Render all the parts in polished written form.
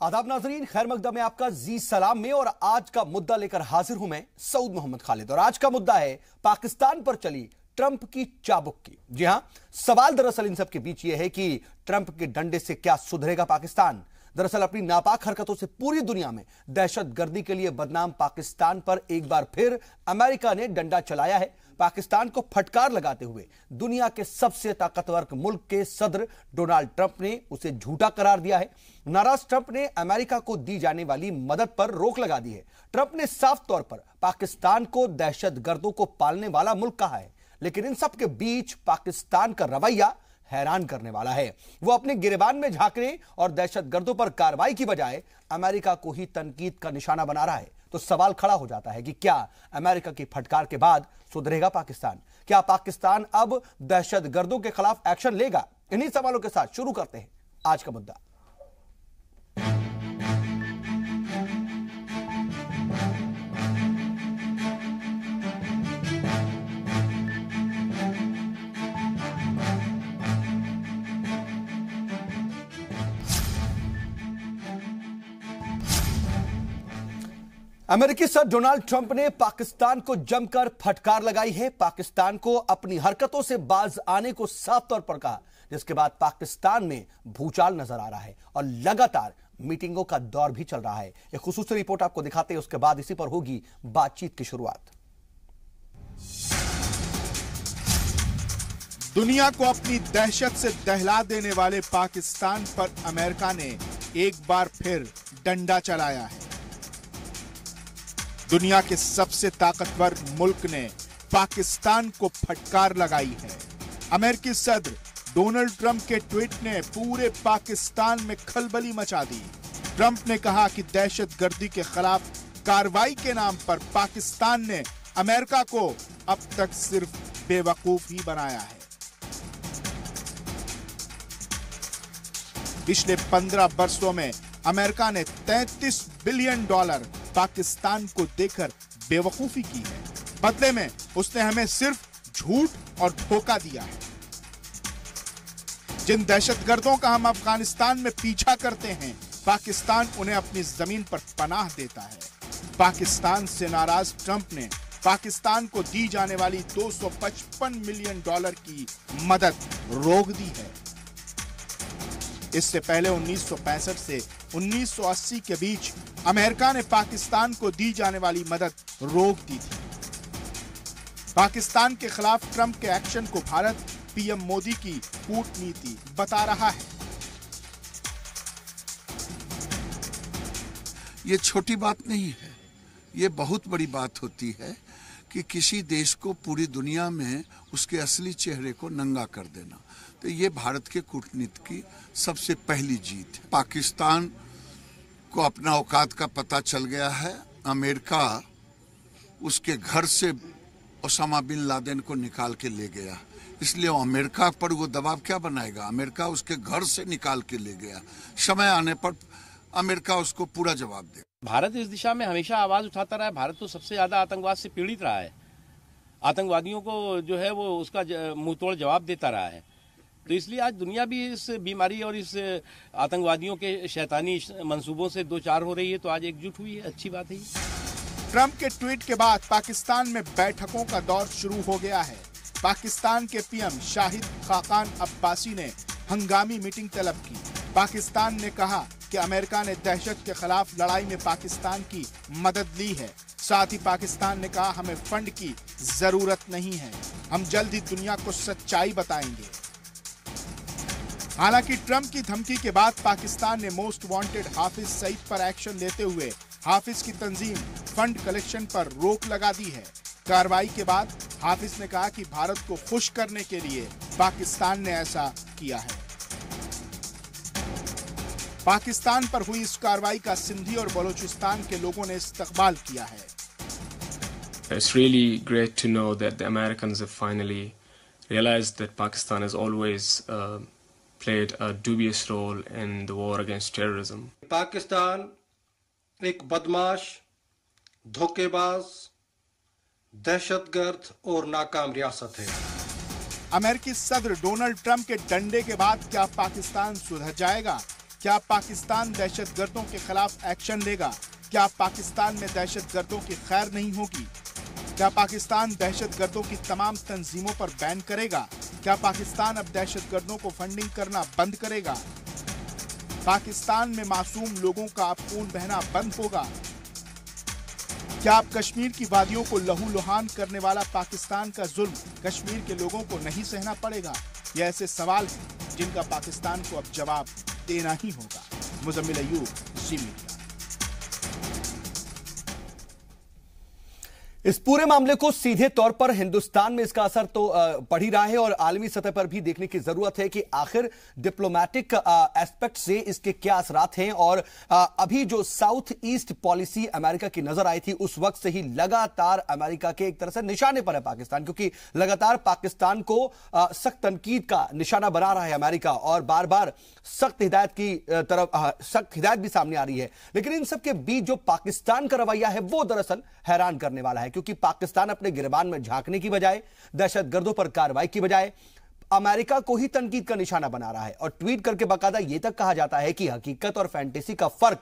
आदाब नाजरीन, खैर मकदम में आपका जी सलाम में। और आज का मुद्दा लेकर हाजिर हूं मैं सऊद मोहम्मद खालिद। और आज का मुद्दा है पाकिस्तान पर चली ट्रंप की चाबुक की। जी हां, सवाल दरअसल इन सब के बीच यह है कि ट्रंप के डंडे से क्या सुधरेगा पाकिस्तान। दरअसल अपनी नापाक हरकतों से पूरी दुनिया में दहशतगर्दी के लिए बदनाम पाकिस्तान पर एक बार फिर अमेरिका ने डंडा चलाया है। पाकिस्तान को फटकार लगाते हुए दुनिया के सबसे ताकतवर मुल्क के सदर डोनाल्ड ट्रंप ने उसे झूठा करार दिया है। नाराज ट्रंप ने अमेरिका को दी जाने वाली मदद पर रोक लगा दी है। ट्रंप ने साफ तौर पर पाकिस्तान को दहशतगर्दों को पालने वाला मुल्क कहा है। लेकिन इन सब के बीच पाकिस्तान का रवैया हैरान करने वाला है। वो अपने गिरेबान में झांकने और दहशतगर्दों पर कार्रवाई की बजाय अमेरिका को ही तनकीद का निशाना बना रहा है। तो सवाल खड़ा हो जाता है कि क्या अमेरिका की फटकार के बाद सुधरेगा पाकिस्तान? क्या पाकिस्तान अब दहशतगर्दों के खिलाफ एक्शन लेगा? इन्हीं सवालों के साथ शुरू करते हैं आज का मुद्दा। अमेरिकी सदर डोनाल्ड ट्रंप ने पाकिस्तान को जमकर फटकार लगाई है। पाकिस्तान को अपनी हरकतों से बाज आने को साफ तौर पर कहा, जिसके बाद पाकिस्तान में भूचाल नजर आ रहा है और लगातार मीटिंगों का दौर भी चल रहा है। एक खुसूसी रिपोर्ट आपको दिखाते हैं, उसके बाद इसी पर होगी बातचीत की शुरुआत। दुनिया को अपनी दहशत से दहला देने वाले पाकिस्तान पर अमेरिका ने एक बार फिर डंडा चलाया है। दुनिया के सबसे ताकतवर मुल्क ने पाकिस्तान को फटकार लगाई है। अमेरिकी सदर डोनाल्ड ट्रंप के ट्वीट ने पूरे पाकिस्तान में खलबली मचा दी। ट्रंप ने कहा कि दहशतगर्दी के खिलाफ कार्रवाई के नाम पर पाकिस्तान ने अमेरिका को अब तक सिर्फ बेवकूफ ही बनाया है। पिछले 15 वर्षों में अमेरिका ने $33 बिलियन पाकिस्तान को देकर बेवकूफी की है। बदले में उसने हमें सिर्फ झूठ और धोखा दिया है। जिन दहशतगर्दों का हम अफगानिस्तान में पीछा करते हैं, पाकिस्तान उन्हें अपनी जमीन पर पनाह देता है। पाकिस्तान से नाराज ट्रंप ने पाकिस्तान को दी जाने वाली $255 मिलियन की मदद रोक दी है। इससे पहले 1965 से 1980 के बीच अमेरिका ने पाकिस्तान को दी जाने वाली मदद रोक दी थी। पाकिस्तान के खिलाफ ट्रंप के एक्शन को भारत पीएम मोदी की कूटनीति बता रहा है। ये छोटी बात नहीं है, ये बहुत बड़ी बात होती है कि किसी देश को पूरी दुनिया में उसके असली चेहरे को नंगा कर देना। तो ये भारत के कूटनीति की सबसे पहली जीत है। पाकिस्तान को अपना औकात का पता चल गया है। अमेरिका उसके घर से ओसामा बिन लादेन को निकाल के ले गया, इसलिए अमेरिका पर वो दबाव क्या बनाएगा? अमेरिका उसके घर से निकाल के ले गया। समय आने पर अमेरिका उसको पूरा जवाब देगा। भारत इस दिशा में हमेशा आवाज उठाता रहा है। भारत तो सबसे ज्यादा आतंकवाद से पीड़ित रहा है। आतंकवादियों को जो है वो उसका मुंहतोड़ जवाब देता रहा है। तो इसलिए आज दुनिया भी इस बीमारी और इस आतंकवादियों के शैतानी मंसूबों से दो चार हो रही है। तो आज एकजुट हुई है, अच्छी बात है। ट्रंप के ट्वीट के बाद पाकिस्तान में बैठकों का दौर शुरू हो गया है। पाकिस्तान के पीएम शाहिद खाकान अब्बासी ने हंगामी मीटिंग तलब की। पाकिस्तान ने कहा कि अमेरिका ने दहशत के खिलाफ लड़ाई में पाकिस्तान की मदद ली है। साथ ही पाकिस्तान ने कहा हमें फंड की जरूरत नहीं है, हम जल्द ही दुनिया को सच्चाई बताएंगे। हालांकि ट्रंप की धमकी के बाद पाकिस्तान ने मोस्ट वांटेड हाफिज सईद पर एक्शन लेते हुए हाफिज की तंजीम फंड कलेक्शन पर रोक लगा दी है। कार्रवाई के बाद हाफिज ने कहा कि भारत को खुश करने के लिए पाकिस्तान ने ऐसा किया है। पाकिस्तान पर हुई इस कार्रवाई का सिंधी और बलूचिस्तान के लोगों ने इस्तकबाल किया है। It's really great to know that the Americans have finally realized that Pakistan has always played a dubious role in the war against terrorism. Pakistan एक बदमाश, धोखेबाज, दहशतगर्द और नाकाम रियासत है। अमेरिकी सदर डोनाल्ड ट्रंप के डंडे के बाद क्या पाकिस्तान सुधर जाएगा? क्या पाकिस्तान दहशतगर्दों के खिलाफ एक्शन लेगा? क्या पाकिस्तान में दहशतगर्दों की खैर नहीं होगी? क्या पाकिस्तान दहशतगर्दों की तमाम तंजीमों पर बैन करेगा? क्या पाकिस्तान अब दहशतगर्दों को फंडिंग करना बंद करेगा? पाकिस्तान में मासूम लोगों का अब खून बहना बंद होगा? क्या अब कश्मीर की वादियों को लहूलुहान करने वाला पाकिस्तान का जुल्म कश्मीर के लोगों को नहीं सहना पड़ेगा? ये ऐसे सवाल हैं जिनका पाकिस्तान को अब जवाब देना ही होगा। मुजम्मिल अय्यूब, जी मीडिया। इस पूरे मामले को सीधे तौर पर हिंदुस्तान में इसका असर तो पड़ ही रहा है और आलमी सतह पर भी देखने की जरूरत है कि आखिर डिप्लोमेटिक एस्पेक्ट से इसके क्या असरात हैं। और अभी जो साउथ ईस्ट पॉलिसी अमेरिका की नजर आई थी, उस वक्त से ही लगातार अमेरिका के एक तरह से निशाने पर है पाकिस्तान, क्योंकि लगातार पाकिस्तान को सख्त तनकीद का निशाना बना रहा है अमेरिका और बार बार सख्त हिदायत की तरफ सख्त हिदायत भी सामने आ रही है। लेकिन इन सबके बीच जो पाकिस्तान का रवैया है वो दरअसल हैरान करने वाला है, क्योंकि पाकिस्तान अपने गिरबान में झांकने की बजाय, दहशतगर्दों पर कार्रवाई की बजाय अमेरिका को ही तनकीद का निशाना बना रहा है। और ट्वीट करके बाकायदा यह तक कहा जाता है कि हकीकत और फैंटेसी का फर्क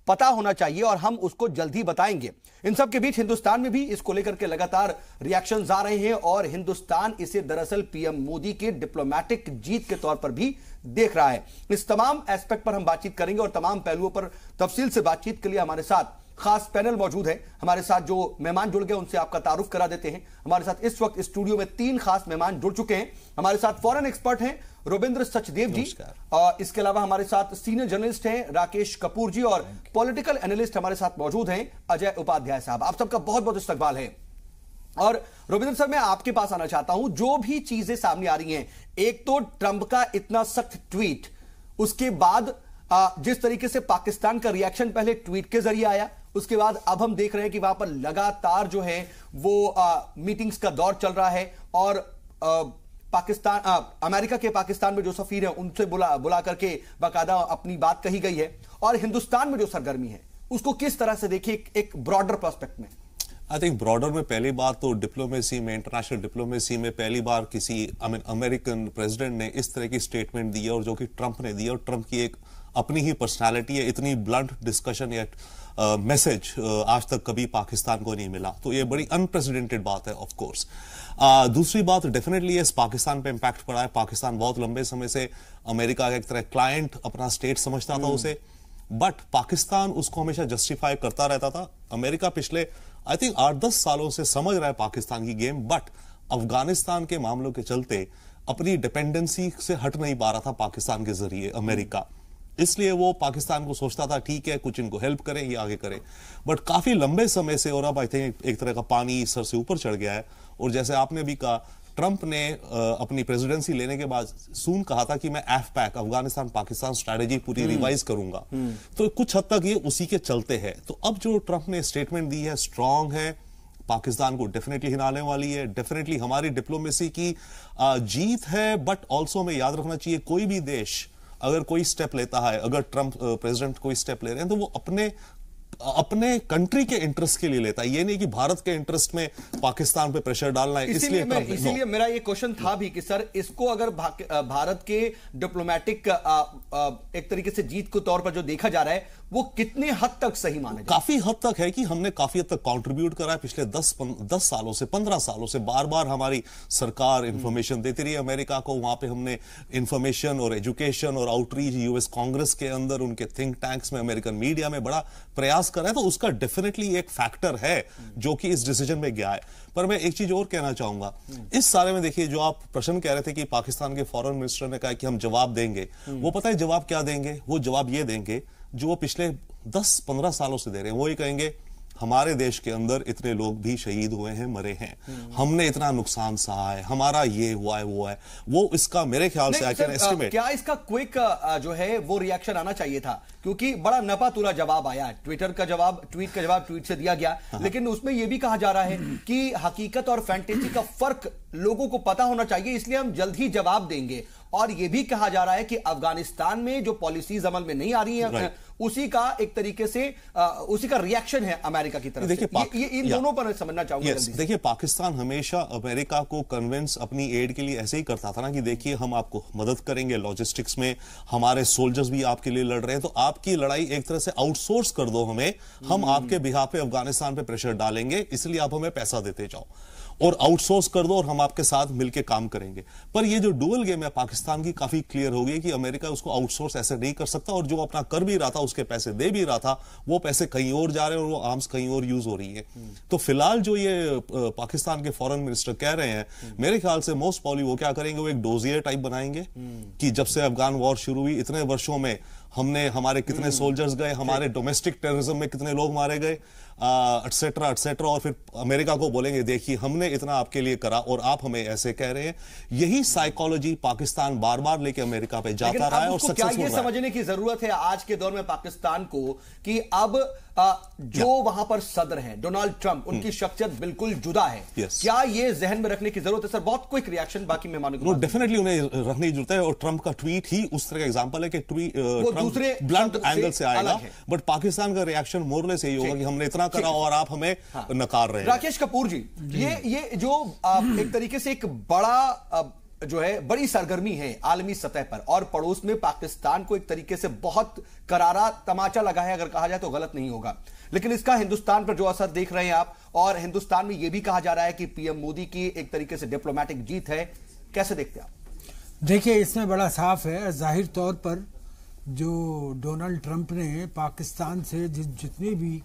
पता होना चाहिए और हम उसको जल्द ही बताएंगे। इन सब के बीच हिंदुस्तान में भी इसको लेकर के लगातार रिएक्शंस आ रहे हैं और हिंदुस्तान इसे दरअसल पीएम मोदी के डिप्लोमेटिक जीत के तौर पर भी देख रहा है। इस तमाम एस्पेक्ट पर हम बातचीत करेंगे और तमाम पहलुओं पर तफसील से बातचीत के लिए हमारे साथ खास पैनल मौजूद है। हमारे साथ जो मेहमान जुड़ गए उनसे आपका तारुफ करा देते हैं। हमारे साथ इस वक्त स्टूडियो में 3 खास मेहमान जुड़ चुके हैं। हमारे साथ फॉरेन एक्सपर्ट हैं रोबिंद्र सचदेव जी, और इसके अलावा हमारे साथ सीनियर जर्नलिस्ट हैं राकेश कपूर जी, और पॉलिटिकल एनालिस्ट हमारे साथ मौजूद हैं अजय उपाध्याय साहब। आप सबका बहुत बहुत इस्तकबाल है। और रोबिंद्र सर, मैं आपके पास आना चाहता हूं। जो भी चीजें सामने आ रही हैं, एक तो ट्रंप का इतना सख्त ट्वीट, उसके बाद जिस तरीके से पाकिस्तान का रिएक्शन पहले ट्वीट के जरिए आया, उसके बाद अब हम देख रहे हैं कि वहां पर लगातार जो है वो मीटिंग्स का दौर चल रहा है और पाकिस्तान अमेरिका के पाकिस्तान में जो सफीर है उनसे बुला करके बाकायदा अपनी बात कही गई है। और हिंदुस्तान में जो सरगर्मी है उसको किस तरह से देखिए एक ब्रॉडर प्रोस्पेक्ट में? आई थिंक ब्रॉडर में पहली बात तो डिप्लोमेसी में, इंटरनेशनल डिप्लोमेसी में पहली बार किसी अमेरिकन प्रेसिडेंट ने इस तरह की स्टेटमेंट दी है, और जो कि ट्रंप ने दी है, और ट्रंप की एक अपनी ही पर्सनालिटी है। इतनी ब्लंट डिस्कशन या मैसेज आज तक कभी पाकिस्तान को नहीं मिला, तो ये बड़ी अनप्रेसिडेंटेड बात है ऑफ कोर्स। दूसरी बात डेफिनेटली इस पाकिस्तान पे इंपैक्ट पड़ा है। पाकिस्तान बहुत लंबे समय से अमेरिका का एक तरह क्लाइंट, अपना स्टेट समझता था उसे, बट पाकिस्तान उसको हमेशा जस्टिफाई करता रहता था। अमेरिका पिछले आई थिंक 8-10 सालों से समझ रहा है पाकिस्तान की गेम, बट अफगानिस्तान के मामलों के चलते अपनी डिपेंडेंसी से हट नहीं पा रहा था पाकिस्तान के जरिए अमेरिका। इसलिए वो पाकिस्तान को सोचता था ठीक है कुछ इनको हेल्प करें, ये आगे करें, बट काफी लंबे समय से, और अब आई थिंक एक तरह का पानी सर से ऊपर चढ़ गया है। और जैसे आपने भी कहा, ट्रंप ने अपनी प्रेसिडेंसी लेने के बाद सून कहा था कि मैं एफपैक, अफगानिस्तान पाकिस्तान स्ट्रैटेजी पूरी रिवाइज करूंगा, तो कुछ हद तक ये उसी के चलते है। तो अब जो ट्रंप ने स्टेटमेंट दी है स्ट्रांग है, पाकिस्तान को डेफिनेटली हिलाने वाली है, डेफिनेटली हमारी डिप्लोमेसी की जीत है। बट ऑल्सो हमें याद रखना चाहिए कोई भी देश अगर कोई स्टेप लेता है, अगर ट्रंप प्रेसिडेंट कोई स्टेप ले रहे हैं, तो वो अपने कंट्री के इंटरेस्ट के लिए लेता है, ये नहीं कि भारत के इंटरेस्ट में पाकिस्तान पे प्रेशर डालना है। इसीलिए मेरा ये क्वेश्चन था भी कि सर इसको अगर भारत के डिप्लोमेटिक एक तरीके से जीत के तौर पर जो देखा जा रहा है वो कितने हद तक सही माने? काफी हद तक है कि हमने काफी हद तक कंट्रीब्यूट करा है पिछले 10 सालों से, 15 सालों से। बार बार हमारी सरकार इंफॉर्मेशन देती रही अमेरिका को, वहां पे हमने इंफॉर्मेशन और एजुकेशन और आउटरीच यूएस कांग्रेस के अंदर, उनके थिंक टैंक्स में, अमेरिकन मीडिया में बड़ा प्रयास कर रहा है। तो उसका डेफिनेटली एक फैक्टर है जो कि इस डिसीजन में गया है। पर मैं एक चीज और कहना चाहूंगा इस सारे में, देखिए जो आप प्रश्न कह रहे थे कि पाकिस्तान के फॉरेन मिनिस्टर ने कहा कि हम जवाब देंगे, वो पता है जवाब क्या देंगे? वो जवाब ये देंगे जो वो पिछले 10-15 सालों से दे रहे हैं। वो ये कहेंगे हमारे देश के अंदर इतने लोग भी शहीद हुए हैं, मरे हैं, हमने इतना नुकसान सहा है, हमारा ये हुआ है, वो है वो। इसका मेरे ख्याल से आई कैन एस्टिमेट, क्या इसका क्विक जो है वो रिएक्शन आना चाहिए था? क्योंकि बड़ा नपातुला जवाब आया, ट्वीट का जवाब ट्वीट से दिया गया, लेकिन उसमें यह भी कहा जा रहा है कि हकीकत और फैंटेसी का फर्क लोगों को पता होना चाहिए, इसलिए हम जल्द ही जवाब देंगे। और यह भी कहा जा रहा है कि अफगानिस्तान में जो पॉलिसीज अमल में नहीं आ रही हैं, उसी का एक तरीके से उसी का रिएक्शन है अमेरिका की तरफ से। ये इन दोनों पर समझना चाहूंगा। देखिए, पाकिस्तान हमेशा अमेरिका को कन्विंस अपनी एड के लिए ऐसे ही करता था ना कि देखिए हम आपको मदद करेंगे लॉजिस्टिक्स में, हमारे सोल्जर्स भी आपके लिए लड़ रहे हैं, तो आपकी लड़ाई एक तरह से आउटसोर्स कर दो हमें, हम आपके बिहाफ पे अफगानिस्तान पे प्रेशर डालेंगे, इसलिए आप हमें पैसा देते जाओ और आउटसोर्स कर दो और हम आपके साथ मिलकर काम करेंगे। पर ये जो डुअल गेम है पाकिस्तान की, काफी क्लियर हो गई कि अमेरिका उसको आउटसोर्स ऐसे नहीं कर सकता, और जो अपना कर भी रहा था, उसके पैसे दे भी रहा था, वो पैसे कहीं और जा रहे हैं और वो आर्म्स कहीं और यूज हो रही है। तो फिलहाल जो ये पाकिस्तान के फॉरेन मिनिस्टर कह रहे हैं, मेरे ख्याल से मोस्ट प्रॉब्ली वो क्या करेंगे, वो एक डोजियर टाइप बनाएंगे कि जब से अफगान वॉर शुरू हुई इतने वर्षों में हमने हमारे कितने सोल्जर्स गए, हमारे डोमेस्टिक टेररिज्म में कितने लोग मारे गए, एटसेट्रा एटसेट्रा, और फिर अमेरिका को बोलेंगे देखिए हमने इतना आपके लिए करा और आप हमें ऐसे कह रहे हैं। यही साइकोलॉजी पाकिस्तान बार बार लेके अमेरिका पे जाता रहा है और सक्सेसफुल रहा है। क्या ये समझने की जरूरत है आज के दौर में पाकिस्तान को कि अब जो वहां पर सदर हैं डोनाल्ड ट्रंप, उनकी शख्सियत बिल्कुल जुदा है? क्या ये जहन में रखने की जरूरत है? सर, बहुत क्विक रिएक्शन बाकी मेहमानों को। डेफिनेटली उन्हें रखने की जरूरत है, और ट्रंप का ट्वीट ही उस तरह का एग्जांपल है कि ट्रंप दूसरे ब्लंट एंगल से आएगा, बट पाकिस्तान का रिएक्शन मोरलेस यही होगा कि हमने इतना करा और आप हमें नकार रहे हैं। राकेश कपूर जी, ये जो एक तरीके से एक बड़ा जो है बड़ी सरगर्मी है आलमी सतह पर, और पड़ोस में पाकिस्तान को एक तरीके से बहुत करारा तमाचा लगा है, अगर कहा जाए तो गलत नहीं होगा। लेकिन इसका हिंदुस्तान पर जो असर देख रहे हैं आप, और हिंदुस्तान में यह भी कहा जा रहा है कि पीएम मोदी की एक तरीके से डिप्लोमेटिक जीत है, कैसे देखते हैं आप? देखिए, इसमें बड़ा साफ है, जाहिर तौर पर जो डोनाल्ड ट्रंप ने पाकिस्तान से जितनी भी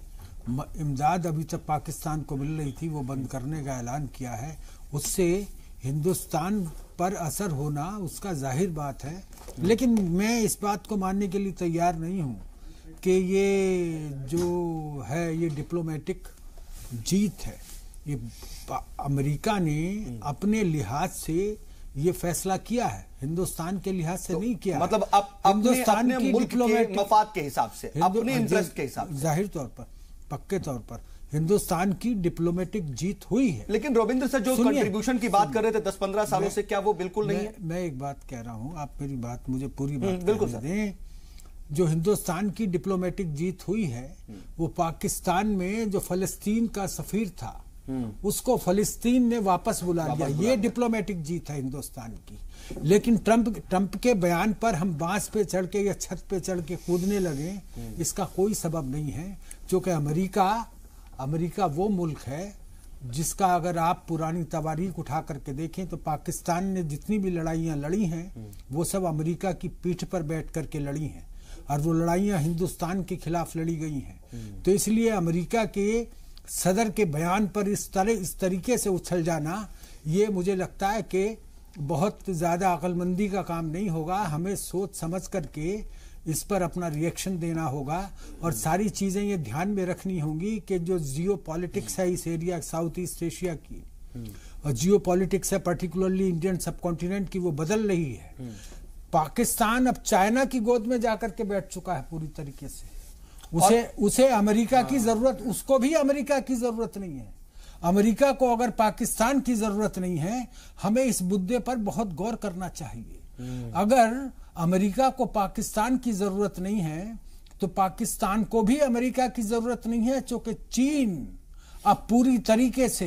इमदाद अभी तक पाकिस्तान को मिल रही थी वो बंद करने का ऐलान किया है, उससे हिंदुस्तान पर असर होना उसका जाहिर बात है। लेकिन मैं इस बात को मानने के लिए तैयार नहीं हूं कि ये जो है ये डिप्लोमेटिक जीत है। ये अमेरिका ने अपने लिहाज से ये फैसला किया है, हिंदुस्तान के लिहाज से नहीं किया। मतलब हिंदुस्तान की डिप्लोमेटिक मफाद के हिसाब से, अपने इंटरेस्ट के हिसाब से, जाहिर तौर पर, पक्के तौर पर हिंदुस्तान की डिप्लोमेटिक जीत हुई है। लेकिन रविंद्र सर जो कंट्रीब्यूशन की बात कर रहे थे 10-15 सालों से, क्या वो बिल्कुल नहीं है? मैं एक बात कह रहा हूं, आप मेरी बात मुझे पूरी बात बिल्कुल दें। जो हिंदुस्तान की डिप्लोमेटिक जीत हुई है वो पाकिस्तान में जो फलस्तीन का सफीर था उसको फलस्तीन ने वापस बुला लिया, ये डिप्लोमेटिक जीत है हिंदुस्तान की। लेकिन ट्रंप के बयान पर हम बांस पे चढ़ के या छत पे चढ़ के कूदने लगे, इसका कोई सबब नहीं है। क्योंकि अमेरिका वो मुल्क है जिसका अगर आप पुरानी तवारीख उठा करके देखें तो पाकिस्तान ने जितनी भी लड़ाइयां लड़ी हैं वो सब अमेरिका की पीठ पर बैठ करके लड़ी हैं, और वो लड़ाइयां हिंदुस्तान के खिलाफ लड़ी गई हैं। तो इसलिए अमेरिका के सदर के बयान पर इस तरीके से उछल जाना, ये मुझे लगता है कि बहुत ज्यादा अक्लमंदी का काम नहीं होगा। हमें सोच समझ करके इस पर अपना रिएक्शन देना होगा, और सारी चीजें ये ध्यान में रखनी होंगी कि जो जियो पॉलिटिक्स है इस एरिया साउथ ईस्ट एशिया की, और जियो पॉलिटिक्स है पर्टिकुलरली इंडियन सब कॉन्टिनेंट की, वो बदल रही है। पाकिस्तान अब चाइना की गोद में जाकर के बैठ चुका है पूरी तरीके से। उसे अमेरिका की जरूरत, उसको भी अमेरिका की जरूरत नहीं है। अमेरिका को अगर पाकिस्तान की जरूरत नहीं है, हमें इस मुद्दे पर बहुत गौर करना चाहिए। अगर अमेरिका को पाकिस्तान की जरूरत नहीं है तो पाकिस्तान को भी अमेरिका की जरूरत नहीं है, क्योंकि चीन अब पूरी तरीके से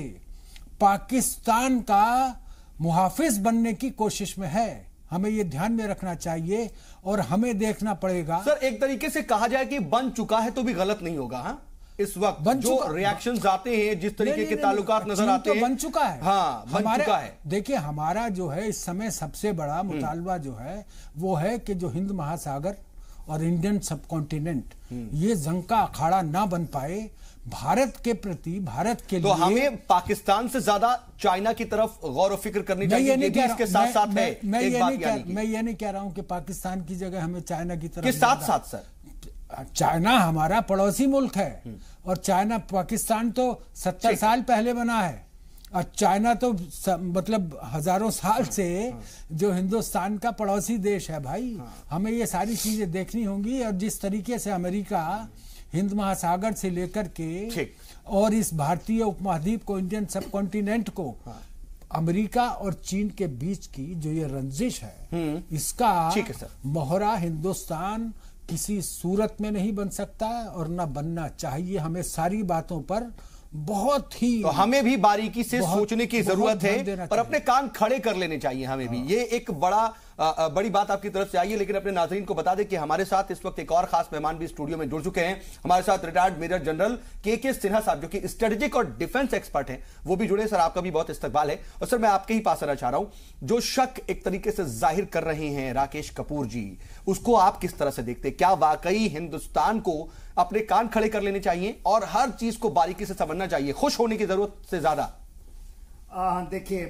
पाकिस्तान का मुहाफिज बनने की कोशिश में है। हमें ये ध्यान में रखना चाहिए और हमें देखना पड़ेगा। सर, एक तरीके से कहा जाए कि बन चुका है तो भी गलत नहीं होगा। हाँ, इस वक्त जो रिएक्शंस आते हैं, जिस तरीके के ताल्लुकात नजर आते हैं, बन चुका है। हाँ, बन चुका है। देखिए, हमारा जो है इस समय सबसे बड़ा मुतालबा जो है वो है कि जो हिंद महासागर और इंडियन सब कॉन्टिनेंट ये जंग का अखाड़ा ना बन पाए। भारत के प्रति, भारत के लिए, तो हमें पाकिस्तान से ज्यादा चाइना की तरफ गौर व फिक्र करनी चाहिए। ये भी इसके साथ साथ है। मैं ये नहीं कह रहा हूं कि पाकिस्तान की जगह हमें चाइना की तरफ, के साथ साथ सर, चाइना हमारा पड़ोसी मुल्क है, और चाइना, पाकिस्तान तो 70 साल पहले बना है, और चाइना तो मतलब हजारों साल से जो हिंदुस्तान का पड़ोसी देश है भाई। हमें ये सारी चीजें देखनी होंगी, और जिस तरीके से अमेरिका हिंद महासागर से लेकर के और इस भारतीय उपमहाद्वीप को, इंडियन सब कॉन्टिनेंट को अमेरिका और चीन के बीच की जो ये रंजिश है, इसका ठीक है सर, मोहरा हिंदुस्तान किसी सूरत में नहीं बन सकता है और ना बनना चाहिए। हमें सारी बातों पर बहुत ही, तो हमें भी बारीकी से सोचने की जरूरत है और अपने कान खड़े कर लेने चाहिए हमें भी। ये एक बड़ी बात आपकी तरफ से आई है। लेकिन अपने नाज़रीन को बता दें कि हमारे साथ इस वक्त एक और खास मेहमान भी स्टूडियो में जुड़ चुके हैं। हमारे साथ रिटायर्ड मेजर जनरल के सिन्हा साहब, जो कि स्ट्रेटेजिक और डिफेंस एक्सपर्ट हैं, वो भी जुड़े। सर, आपका भी बहुत इस्तकबाल है। और सर, मैं आपके ही पास आना चाह रहा हूं, जो शक एक तरीके से जाहिर कर रहे हैं राकेश कपूर जी, उसको आप किस तरह से देखते हैं? क्या वाकई हिंदुस्तान को अपने कान खड़े कर लेने चाहिए और हर चीज को बारीकी से समझना चाहिए, खुश होने की जरूरत से ज्यादा? देखिए,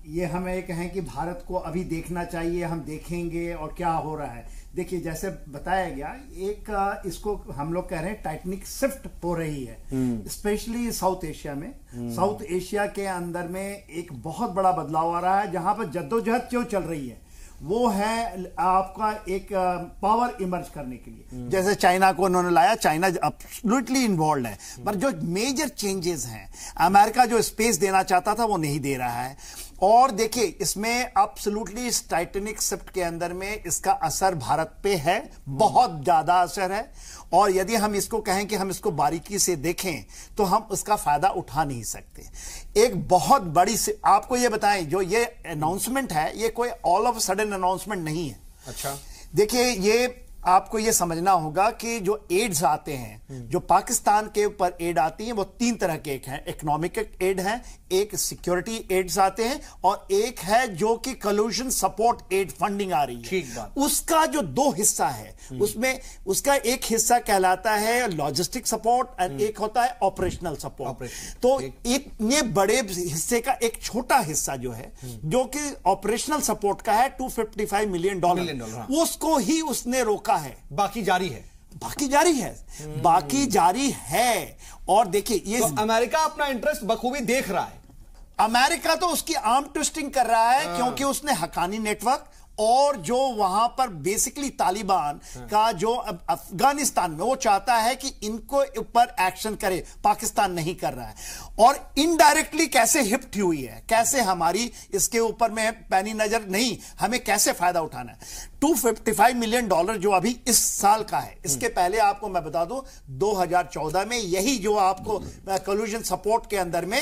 ये हमें एक है कि भारत को अभी देखना चाहिए, हम देखेंगे और क्या हो रहा है। देखिए, जैसे बताया गया, एक इसको हम लोग कह रहे हैं टाइटनिक शिफ्ट हो रही है, स्पेशली साउथ एशिया में। साउथ एशिया के अंदर में एक बहुत बड़ा बदलाव आ रहा है, जहां पर जद्दोजहद जो चल रही है वो है आपका एक पावर इमर्ज करने के लिए। जैसे चाइना को उन्होंने लाया, चाइना एब्सोल्युटली इन्वॉल्व है, पर जो मेजर चेंजेस हैं, अमेरिका जो स्पेस देना चाहता था वो नहीं दे रहा है। और देखिए, इसमें एब्सोल्युटली टाइटैनिक शिफ्ट के अंदर में इसका असर भारत पे है, बहुत ज्यादा असर है। और यदि हम इसको कहें कि हम इसको बारीकी से देखें तो हम उसका फायदा उठा नहीं सकते। एक बहुत बड़ी से आपको ये बताएं, जो ये अनाउंसमेंट है, ये कोई ऑल ऑफ सडन अनाउंसमेंट नहीं है। अच्छा, देखिए, ये आपको ये समझना होगा कि जो एड्स आते हैं, जो पाकिस्तान के ऊपर एड आती हैं, वो 3 तरह के हैं। इकोनॉमिक एड है, एक सिक्योरिटी एड्स आते हैं, और एक है जो कि कॉल्यूशन सपोर्ट एड फंडिंग आ रही है। ठीक बात। उसका जो 2 हिस्सा है, उसमें उसका एक हिस्सा कहलाता है लॉजिस्टिक सपोर्ट और एक होता है ऑपरेशनल सपोर्ट। तो इतने बड़े हिस्से का एक छोटा हिस्सा जो है, जो कि ऑपरेशनल सपोर्ट का है, $255 मिलियन, उसको ही उसने रोका है। बाकी जारी है, बाकी जारी है, बाकी जारी है। और देखिए, ये तो अमेरिका अपना इंटरेस्ट बखूबी देख रहा है। अमेरिका तो उसकी आर्म ट्विस्टिंग कर रहा है, क्योंकि उसने हक्कानी नेटवर्क और जो वहां पर बेसिकली तालिबान का जो अफगानिस्तान में, वो चाहता है कि इनको ऊपर एक्शन करे, पाकिस्तान नहीं कर रहा है। और इनडायरेक्टली कैसे हिप्ट हुई है, कैसे हमारी इसके ऊपर में पैनी नजर नहीं, हमें कैसे फायदा उठाना है। $255 मिलियन जो अभी इस साल का है। इसके पहले आपको मैं बता दूं, 2014 में यही जो आपको कॉल्यूशन सपोर्ट के अंदर में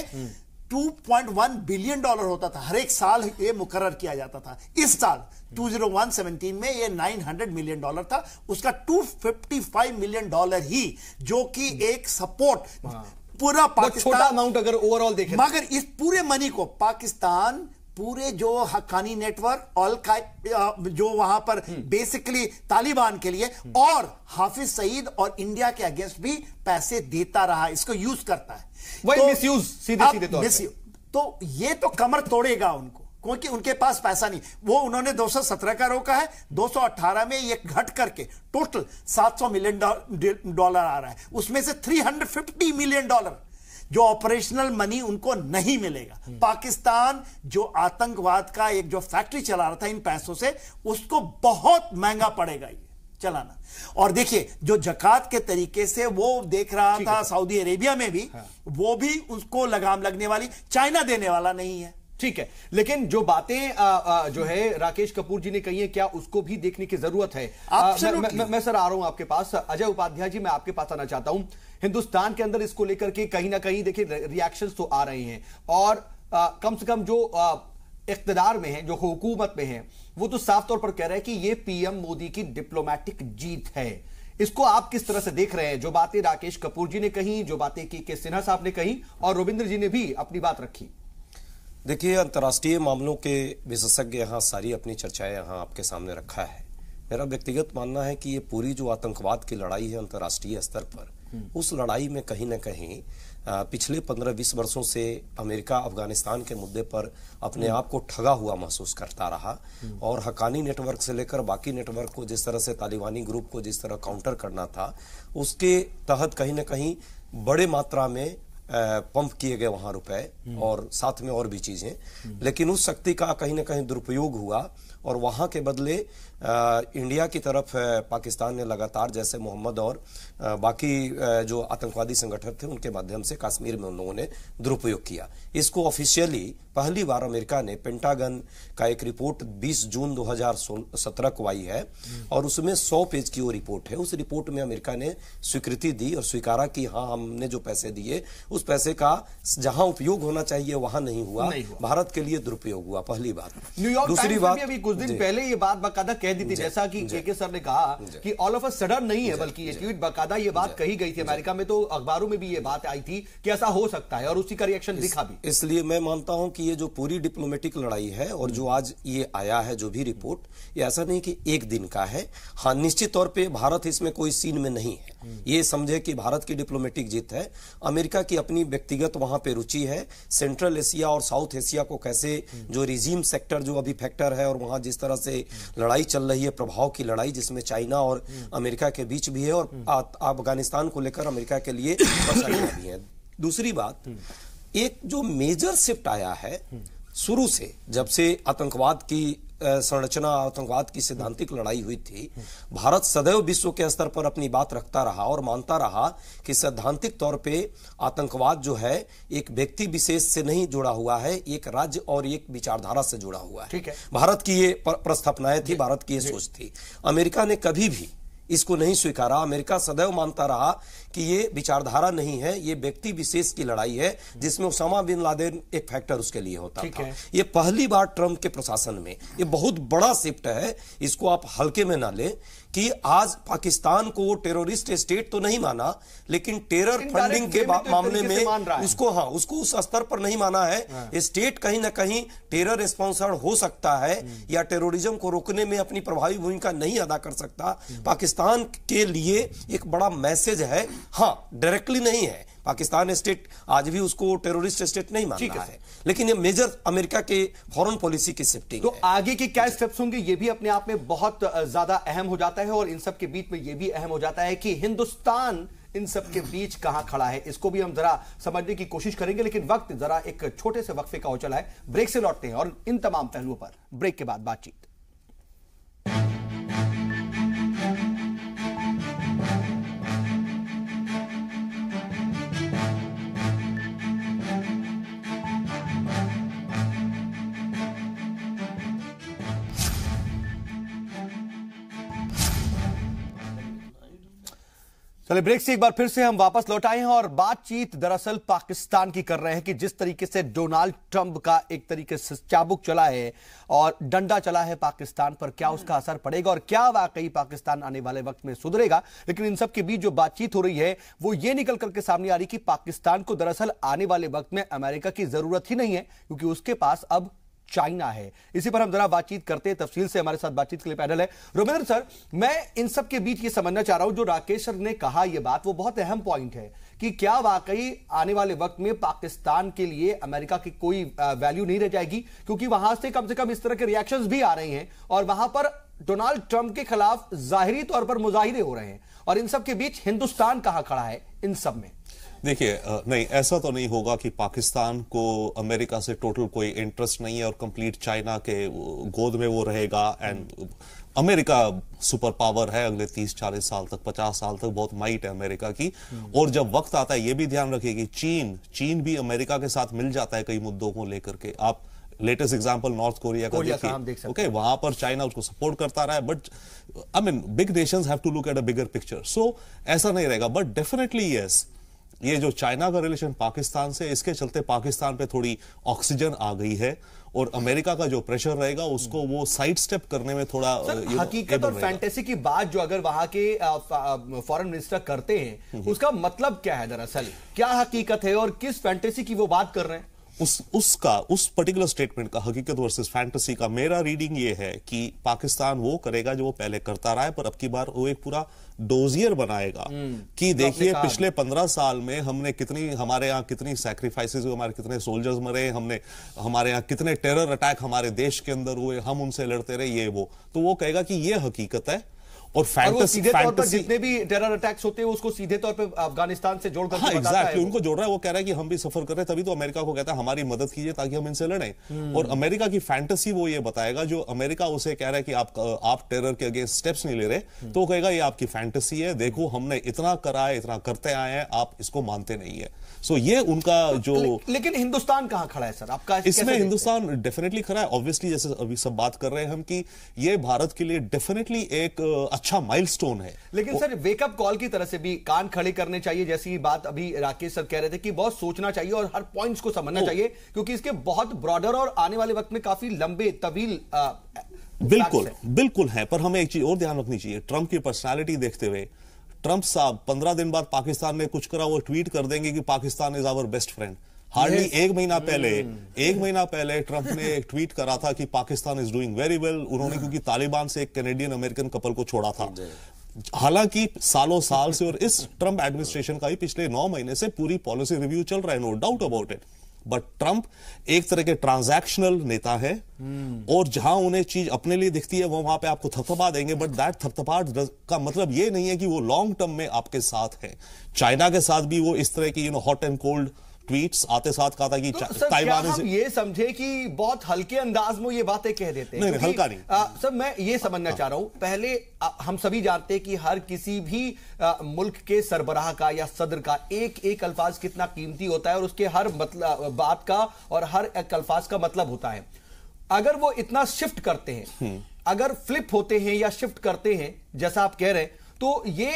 $2.1 बिलियन होता था, हर एक साल ये मुकर्रर किया जाता था। इस साल 2017 में ये $900 मिलियन था, उसका $255 मिलियन ही जो कि एक सपोर्ट पूरा पाकिस्तान, छोटा अमाउंट अगर ओवरऑल देखें, मगर इस पूरे मनी को पाकिस्तान पूरे जो हक्कानी नेटवर्क जो वहां पर बेसिकली तालिबान के लिए और हाफिज सईद और इंडिया के अगेंस्ट भी पैसे देता रहा, इसको यूज करता है। वही तो मिसयूज सीधे तौर पे। तो ये तो कमर तोड़ेगा उनको, क्योंकि उनके पास पैसा नहीं। वो उन्होंने 217 का रोका है, 218 में ये घट करके टोटल $700 मिलियन आ रहा है। उसमें से $350 मिलियन जो ऑपरेशनल मनी उनको नहीं मिलेगा। पाकिस्तान जो आतंकवाद का एक जो फैक्ट्री चला रहा था इन पैसों से, उसको बहुत महंगा पड़ेगा ये चलाना। और देखिए, जो जकात के तरीके से वो देख रहा था सऊदी अरेबिया में भी, वो भी उसको लगाम लगने वाली, चाइना देने वाला नहीं है। ठीक है, लेकिन जो बातें जो है राकेश कपूर जी ने कही है, क्या उसको भी देखने की जरूरत है? मैं सर आ रहा हूं आपके पास। अजय उपाध्याय जी, मैं आपके पास आना चाहता हूं। हिंदुस्तान के अंदर इसको लेकर के कहीं ना कहीं देखिए रिएक्शंस तो आ रहे हैं, और कम से कम जो इख्तिदार में है, जो हुकूमत में है, वो तो साफ तौर पर कह रहे हैं कि ये पीएम मोदी की डिप्लोमेटिक जीत है। इसको आप किस तरह से देख रहे हैं? जो बातें राकेश कपूर जी ने कही, जो बातें के सिन्हा साहब ने कही, और रविंद्र जी ने भी अपनी बात रखी। देखिए, अंतर्राष्ट्रीय मामलों के विशेषज्ञ यहाँ सारी अपनी चर्चाएं यहाँ आपके सामने रखा है। मेरा व्यक्तिगत मानना है कि ये पूरी जो आतंकवाद की लड़ाई है अंतर्राष्ट्रीय स्तर पर, उस लड़ाई में कहीं न कहीं पिछले 15-20 वर्षों से अमेरिका अफगानिस्तान के मुद्दे पर अपने आप को ठगा हुआ महसूस करता रहा, और हक्कानी नेटवर्क से लेकर बाकी नेटवर्क को जिस तरह से तालिबानी ग्रुप को जिस तरह काउंटर करना था, उसके तहत कहीं न कहीं बड़े मात्रा में पंप किए गए वहां रुपए, और साथ में और भी चीजें। लेकिन उस शक्ति का कहीं ना कहीं दुरुपयोग हुआ, और वहां के बदले इंडिया की तरफ पाकिस्तान ने लगातार जैसे मोहम्मद और बाकी जो आतंकवादी संगठन थे उनके माध्यम से कश्मीर में उन लोगों ने दुरुपयोग किया। इसको ऑफिशियली पहली बार अमेरिका ने पेंटागन का एक रिपोर्ट 20 जून 2017 को आई है और उसमें 100 पेज की वो रिपोर्ट है। उस रिपोर्ट में अमेरिका ने स्वीकृति दी और स्वीकारा कि हाँ, हमने जो पैसे दिए उस पैसे का जहां उपयोग होना चाहिए वहां नहीं हुआ, भारत के लिए दुरुपयोग हुआ। पहली बात। न्यूयॉर्क दूसरी बात, अभी कुछ दिन पहले ये बात बाकायदा कह दी थी, जैसा कि के सर ने कहा कि ऑल ऑफ अ सडन नहीं है, बल्कि ये ट्वीट बाकायदा ये बात कही गई थी अमेरिका में, तो अखबारों में भी ये बात आई थी कि ऐसा हो सकता है और उसी का रिएक्शन दिखा भी। इसलिए मैं मानता हूं कि ये जो पूरी डिप्लोमेटिक लड़ाई है और जो आज ये आया है जो भी रिपोर्ट, ये ऐसा नहीं कि एक दिन का है। हाँ, निश्चित तौर पे भारत इसमें कोई सीन में नहीं है। ये समझे कि भारत की डिप्लोमेटिक जीत है। अमेरिका की अपनी व्यक्तिगत वहां पे रुचि है। सेंट्रल एशिया और साउथ एशिया को कैसे जो रिजीम सेक्टर जो अभी फैक्टर है और वहां जिस तरह से लड़ाई चल रही है, प्रभाव की लड़ाई जिसमें चाइना और अमेरिका के बीच भी है और अफगानिस्तान को लेकर अमेरिका के लिए परेशानियां भी है। दूसरी बात, एक जो मेजर शिफ्ट आया है शुरू से, जब से आतंकवाद की संरचना, आतंकवाद की सैद्धांतिक लड़ाई हुई थी, भारत सदैव विश्व के स्तर पर अपनी बात रखता रहा और मानता रहा कि सैद्धांतिक तौर पे आतंकवाद जो है एक व्यक्ति विशेष से नहीं जुड़ा हुआ है, एक राज्य और एक विचारधारा से जुड़ा हुआ है। ठीक है, भारत की ये प्रस्थापनाएं थी, भारत की ये सोच थी। अमेरिका ने कभी भी इसको नहीं स्वीकारा। अमेरिका सदैव मानता रहा कि ये विचारधारा नहीं है, ये व्यक्ति विशेष की लड़ाई है, जिसमें उसामा बिन लादेन एक फैक्टर उसके लिए होता था। ये पहली बार ट्रंप के प्रशासन में ये बहुत बड़ा शिफ्ट है, इसको आप हल्के में ना लें कि आज पाकिस्तान को टेररिस्ट स्टेट तो नहीं माना, लेकिन टेरर फंडिंग के मामले में उसको उसको उस स्तर पर नहीं माना है। स्टेट कहीं ना कहीं टेरर स्पॉन्सर्ड हो सकता है या टेररिज्म को रोकने में अपनी प्रभावी भूमिका नहीं अदा कर सकता। पाकिस्तान के लिए एक बड़ा मैसेज है। हाँ, डायरेक्टली नहीं है, पाकिस्तान स्टेट आज भी उसको टेररिस्ट स्टेट नहीं मानता है, लेकिन ये मेजर अमेरिका के फॉरेन पॉलिसी की शिफ्टिंग तो आगे के क्या स्टेप्स होंगे ये भी अपने आप में बहुत ज्यादा अहम हो जाता है। और इन सब के बीच में ये भी अहम हो जाता है कि हिंदुस्तान इन सब के बीच कहां खड़ा है, इसको भी हम जरा समझने की कोशिश करेंगे। लेकिन वक्त जरा एक छोटे से वक्फे का हो चला है, ब्रेक से लौटते हैं और इन तमाम पहलुओं पर ब्रेक के बाद बातचीत। चलिए, ब्रेक से एक बार फिर से हम वापस लौट आए हैं और बातचीत दरअसल पाकिस्तान की कर रहे हैं कि जिस तरीके से डोनाल्ड ट्रंप का एक तरीके से चाबुक चला है और डंडा चला है पाकिस्तान पर, क्या उसका असर पड़ेगा और क्या वाकई पाकिस्तान आने वाले वक्त में सुधरेगा। लेकिन इन सब के बीच जो बातचीत हो रही है वो ये निकल करके सामने आ रही कि पाकिस्तान को दरअसल आने वाले वक्त में अमेरिका की जरूरत ही नहीं है, क्योंकि उसके पास अब चाइना है। इसी पर हम जरा बातचीत करते हैं तफसील से। हमारे साथ बातचीत के लिए पैनल है। रोमेंद्र सर, मैं इन सब के बीच ये समझना चाह रहा हूं, जो राकेश सर ने कहा ये बात वो बहुत अहम पॉइंट है कि क्या वाकई आने वाले वक्त में पाकिस्तान के लिए अमेरिका की कोई वैल्यू नहीं रह जाएगी, क्योंकि वहां से कम इस तरह के रिएक्शंस भी आ रहे हैं और वहां पर डोनाल्ड ट्रंप के खिलाफ जाहिरी तौर पर मुजाहिरे हो रहे हैं। और इन सब के बीच हिंदुस्तान कहां खड़ा है इन सब में? देखिए, नहीं, ऐसा तो नहीं होगा कि पाकिस्तान को अमेरिका से टोटल कोई इंटरेस्ट नहीं है और कंप्लीट चाइना के गोद में वो रहेगा। एंड अमेरिका सुपर पावर है, अगले 30-40 साल तक, 50 साल तक बहुत माइट है अमेरिका की। और जब वक्त आता है, ये भी ध्यान रखिए कि चीन भी अमेरिका के साथ मिल जाता है कई मुद्दों को लेकर के। आप लेटेस्ट एग्जांपल नॉर्थ कोरिया का देखिए, ओके, वहां पर चाइना उसको सपोर्ट करता रहा है, but I mean big nations have to look at a bigger picture. So ऐसा नहीं रहेगा, बट डेफिनेटली यस, ये जो चाइना का रिलेशन पाकिस्तान से, इसके चलते पाकिस्तान पे थोड़ी ऑक्सीजन आ गई है और अमेरिका का जो प्रेशर रहेगा उसको वो साइड स्टेप करने में थोड़ा हकीकत और फैंटेसी की बात जो अगर वहां के फॉरेन मिनिस्टर करते हैं उसका मतलब क्या है? दरअसल क्या हकीकत है और किस फैंटेसी की वो बात कर रहे हैं? उस पर्टिकुलर स्टेटमेंट का, हकीकत वर्सेस फैंटेसी का, मेरा रीडिंग ये है कि पाकिस्तान वो करेगा जो वो पहले करता रहा है, पर अब की बार वो एक पूरा डोजियर बनाएगा कि देखिए पिछले 15 साल में हमने हमारे यहाँ कितनी सैक्रिफाइसेस हुए, हमारे कितने सोल्जर्स मरे, हमारे यहाँ कितने टेरर अटैक हमारे देश के अंदर हुए, हम उनसे लड़ते रहे, ये वो। तो वो कहेगा कि ये हकीकत है और वो सीधे तौर पर जितने भी टेरर अटैक्स होते हैं उसको सीधे तौर पे अफगानिस्तान से जोड़कर बताता है। उनको जोड़ रहा है, वो कह रहा है कि हम भी सफर कर रहे हैं, तभी तो अमेरिका को कहता है हमारी मदद कीजिए ताकि हम इनसे लड़ें। और अमेरिका की फैंटेसी वो ये बताएगा, जो अमेरिका उसे कह रहा है कि आप टेरर के अगेंस्ट स्टेप्स नहीं ले रहे, तो वो कहेगा ये आपकी फैंटेसी है, देखो हमने इतना करा है, इतना करते आए हैं, आप इसको मानते नहीं है। सो ये उनका जो लेकिन हिंदुस्तान कहां खड़ा है सर आपका इसमें? हिंदुस्तान डेफिनेटली खड़ा है, ऑब्वियसली, जैसे अभी सब बात कर रहे हैं हम कि ये भारत के लिए डेफिनेटली एक अच्छा माइलस्टोन है। लेकिन सर वेकअप कॉल की तरह से भी कान खड़े करने चाहिए, जैसी बात अभी राकेश सर कह रहे थे कि बहुत सोचना चाहिए और हर पॉइंट्स को समझना चाहिए, क्योंकि इसके बहुत ब्रॉडर और आने वाले वक्त में काफी लंबे तवील बिल्कुल है। पर हमें एक चीज और ध्यान रखनी चाहिए, ट्रंप की पर्सनालिटी देखते हुए ट्रंप साहब 15 दिन बाद पाकिस्तान में कुछ करा वो ट्वीट कर देंगे कि Pakistan is our best friend. Hardly एक महीना पहले ट्रंप ने एक ट्वीट करा था कि Pakistan is doing very well. उन्होंने क्योंकि तालिबान से एक कैनेडियन अमेरिकन कपल को छोड़ा था, हालांकि सालों साल से, और इस ट्रंप एडमिनिस्ट्रेशन का ही पिछले 9 महीने से पूरी पॉलिसी रिव्यू चल रहा है, no doubt about it. But Trump एक तरह के ट्रांजैक्शनल नेता है, और जहां उन्हें चीज अपने लिए दिखती है वो वहां पे आपको थपथपा देंगे, बट दैट थपथपाहट का मतलब ये नहीं है कि वो लॉन्ग टर्म में आपके साथ है। चाइना के साथ भी वो इस तरह की हॉट एंड कोल्ड ट्वीट्स आते साथ कहा था कि ताइवान हम ये समझे कि बहुत हल्के अंदाज में ये बातें कह देते हैं? नहीं, हल्का नहीं सर, मैं ये समझना चाह रहा हूं, पहले हम सभी जानते हैं कि हर किसी भी मुल्क के सरबराह का या सदर का एक एक अल्फाज कितना कीमती होता है, और उसके हर मतलब बात का और हर एक अल्फाज का मतलब होता है। अगर वो इतना शिफ्ट करते हैं, अगर फ्लिप होते हैं या शिफ्ट करते हैं जैसा आप कह रहे हैं, तो ये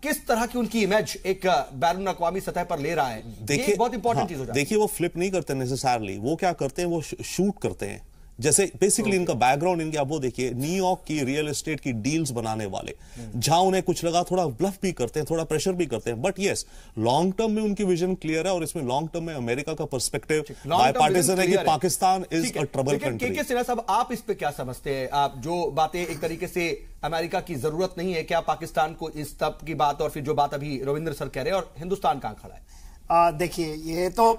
किस तरह की उनकी इमेज एक बैरून अक़वामी सतह पर ले रहा है? देखिए बहुत इंपॉर्टेंट चीज हो जाती है। देखिए वो फ्लिप नहीं करते नेसेसरली, वो क्या करते हैं, वो शूट करते हैं। जैसे बेसिकली इनका बैकग्राउंड इनके, आप वो देखिए न्यूयॉर्क की रियल एस्टेट की डील्स बनाने वाले, जहां उन्हें कुछ लगा थोड़ा ब्लफ भी करते हैं, थोड़ा प्रेशर भी करते हैं, बट यस लॉन्ग टर्म में उनकी विजन क्लियर है, और इसमें लॉन्ग टर्म में अमेरिका का पर्सपेक्टिव बायपार्टिसन है कि Pakistan is a trouble country. के सिन्हा साहब, आप इस पे क्या समझते हैं? आप जो बातें एक तरीके से अमेरिका की जरूरत नहीं है क्या पाकिस्तान को, इस तब की बात, और फिर जो बात अभी रविंद्र सर कह रहे हैं, और हिंदुस्तान कहां खड़ा है? देखिए ये तो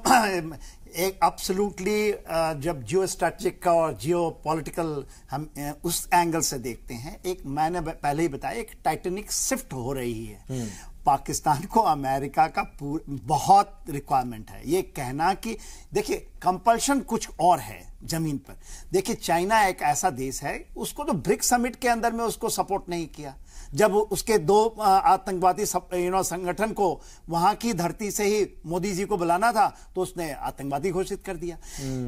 एक एब्सोल्युटली जब जियो स्ट्रेटेजिक का और जियो पॉलिटिकल हम उस एंगल से देखते हैं, एक मैंने पहले ही बताया, एक टाइटेनिक शिफ्ट हो रही है। पाकिस्तान को अमेरिका का बहुत रिक्वायरमेंट है। ये कहना कि देखिए कंपल्शन कुछ और है जमीन पर। देखिए चाइना एक ऐसा देश है, उसको तो ब्रिक्स समिट के अंदर में उसको सपोर्ट नहीं किया। जब उसके 2 आतंकवादी संगठन को वहां की धरती से ही मोदी जी को बुलाना था तो उसने आतंकवादी घोषित कर दिया।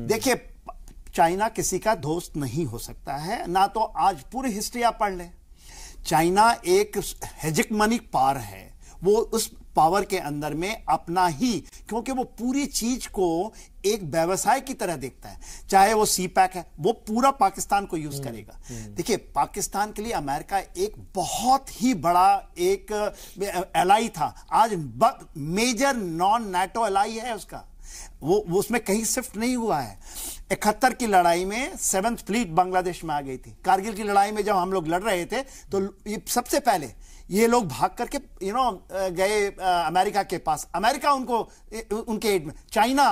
देखिए चाइना किसी का दोस्त नहीं हो सकता है, ना तो आज पूरी हिस्ट्री आप पढ़ लें, चाइना एक हेजेमोनिक पावर है। वो उस पावर के अंदर में अपना ही, क्योंकि वो पूरी चीज को एक व्यवसाय की तरह देखता है, चाहे वो सी पैक है, वो पूरा पाकिस्तान को यूज करेगा। देखिए पाकिस्तान के लिए अमेरिका एक बहुत ही बड़ा एक एलाई था, आज मेजर नॉन नाटो एलाई है उसका, वो उसमें कहीं शिफ्ट नहीं हुआ है। 71 की लड़ाई में 7th फ्लीट बांग्लादेश में आ गई थी। कारगिल की लड़ाई में जब हम लोग लड़ रहे थे तो ये सबसे पहले ये लोग भाग करके गए अमेरिका के पास, अमेरिका उनको उनके एड में। चाइना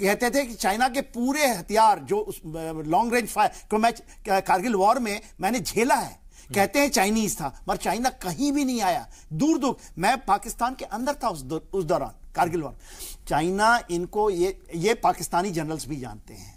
कहते थे कि चाइना के पूरे हथियार जो उस लॉन्ग रेंज फायर को मैं कारगिल वॉर में मैंने झेला है, कहते हैं चाइनीज था, मगर चाइना कहीं भी नहीं आया, दूर दूर। मैं पाकिस्तान के अंदर था उस दौरान कारगिल वॉर। चाइना इनको ये पाकिस्तानी जनरल्स भी जानते हैं।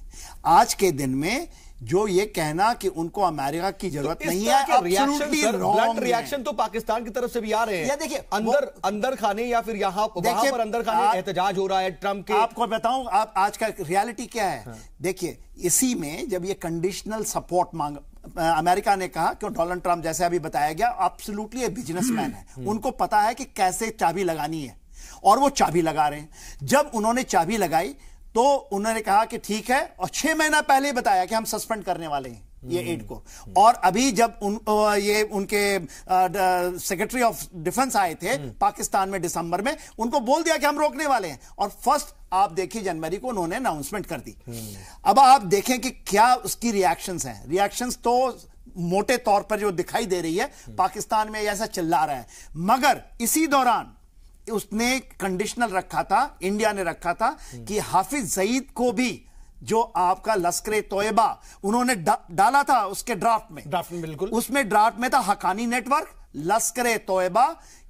आज के दिन में जो ये कहना कि उनको अमेरिका की जरूरत नहीं है, ब्लड रिएक्शन तो पाकिस्तान की तरफ से भी आ रहे हैं। देखिए अंदर खाने या फिर यहाँ वहां पर अंदर खाने एहतजाज हो रहा है ट्रंप के। आपको बताऊं आप आज का रियलिटी क्या है। देखिए इसी में जब ये कंडीशनल सपोर्ट मांग, अमेरिका ने कहा कि डोनाल्ड ट्रंप जैसे अभी बताया गया एब्सोल्युटली एक बिजनेसमैन है, उनको पता है कि कैसे चाबी लगानी है, और वो चाबी लगा रहे हैं। जब उन्होंने चाबी लगाई तो उन्होंने कहा कि ठीक है, और 6 महीना पहले बताया कि हम सस्पेंड करने वाले हैं ये एड को। और अभी जब ये उनके सेक्रेटरी ऑफ डिफेंस आए थे पाकिस्तान में दिसंबर में, उनको बोल दिया कि हम रोकने वाले हैं, और फर्स्ट आप देखिए जनवरी को उन्होंने अनाउंसमेंट कर दी। अब आप देखें कि क्या उसकी रिएक्शंस हैं। रिएक्शंस तो मोटे तौर पर जो दिखाई दे रही है पाकिस्तान में ऐसा चिल्ला रहा है, मगर इसी दौरान उसने कंडीशनल रखा था, इंडिया ने रखा था कि हाफिज सईद को भी जो आपका लश्कर तोयबा उन्होंने डाला था उसके ड्राफ्ट में बिल्कुल, उसमें ड्राफ्ट में था हकानी नेटवर्क, लश्कर तोयबा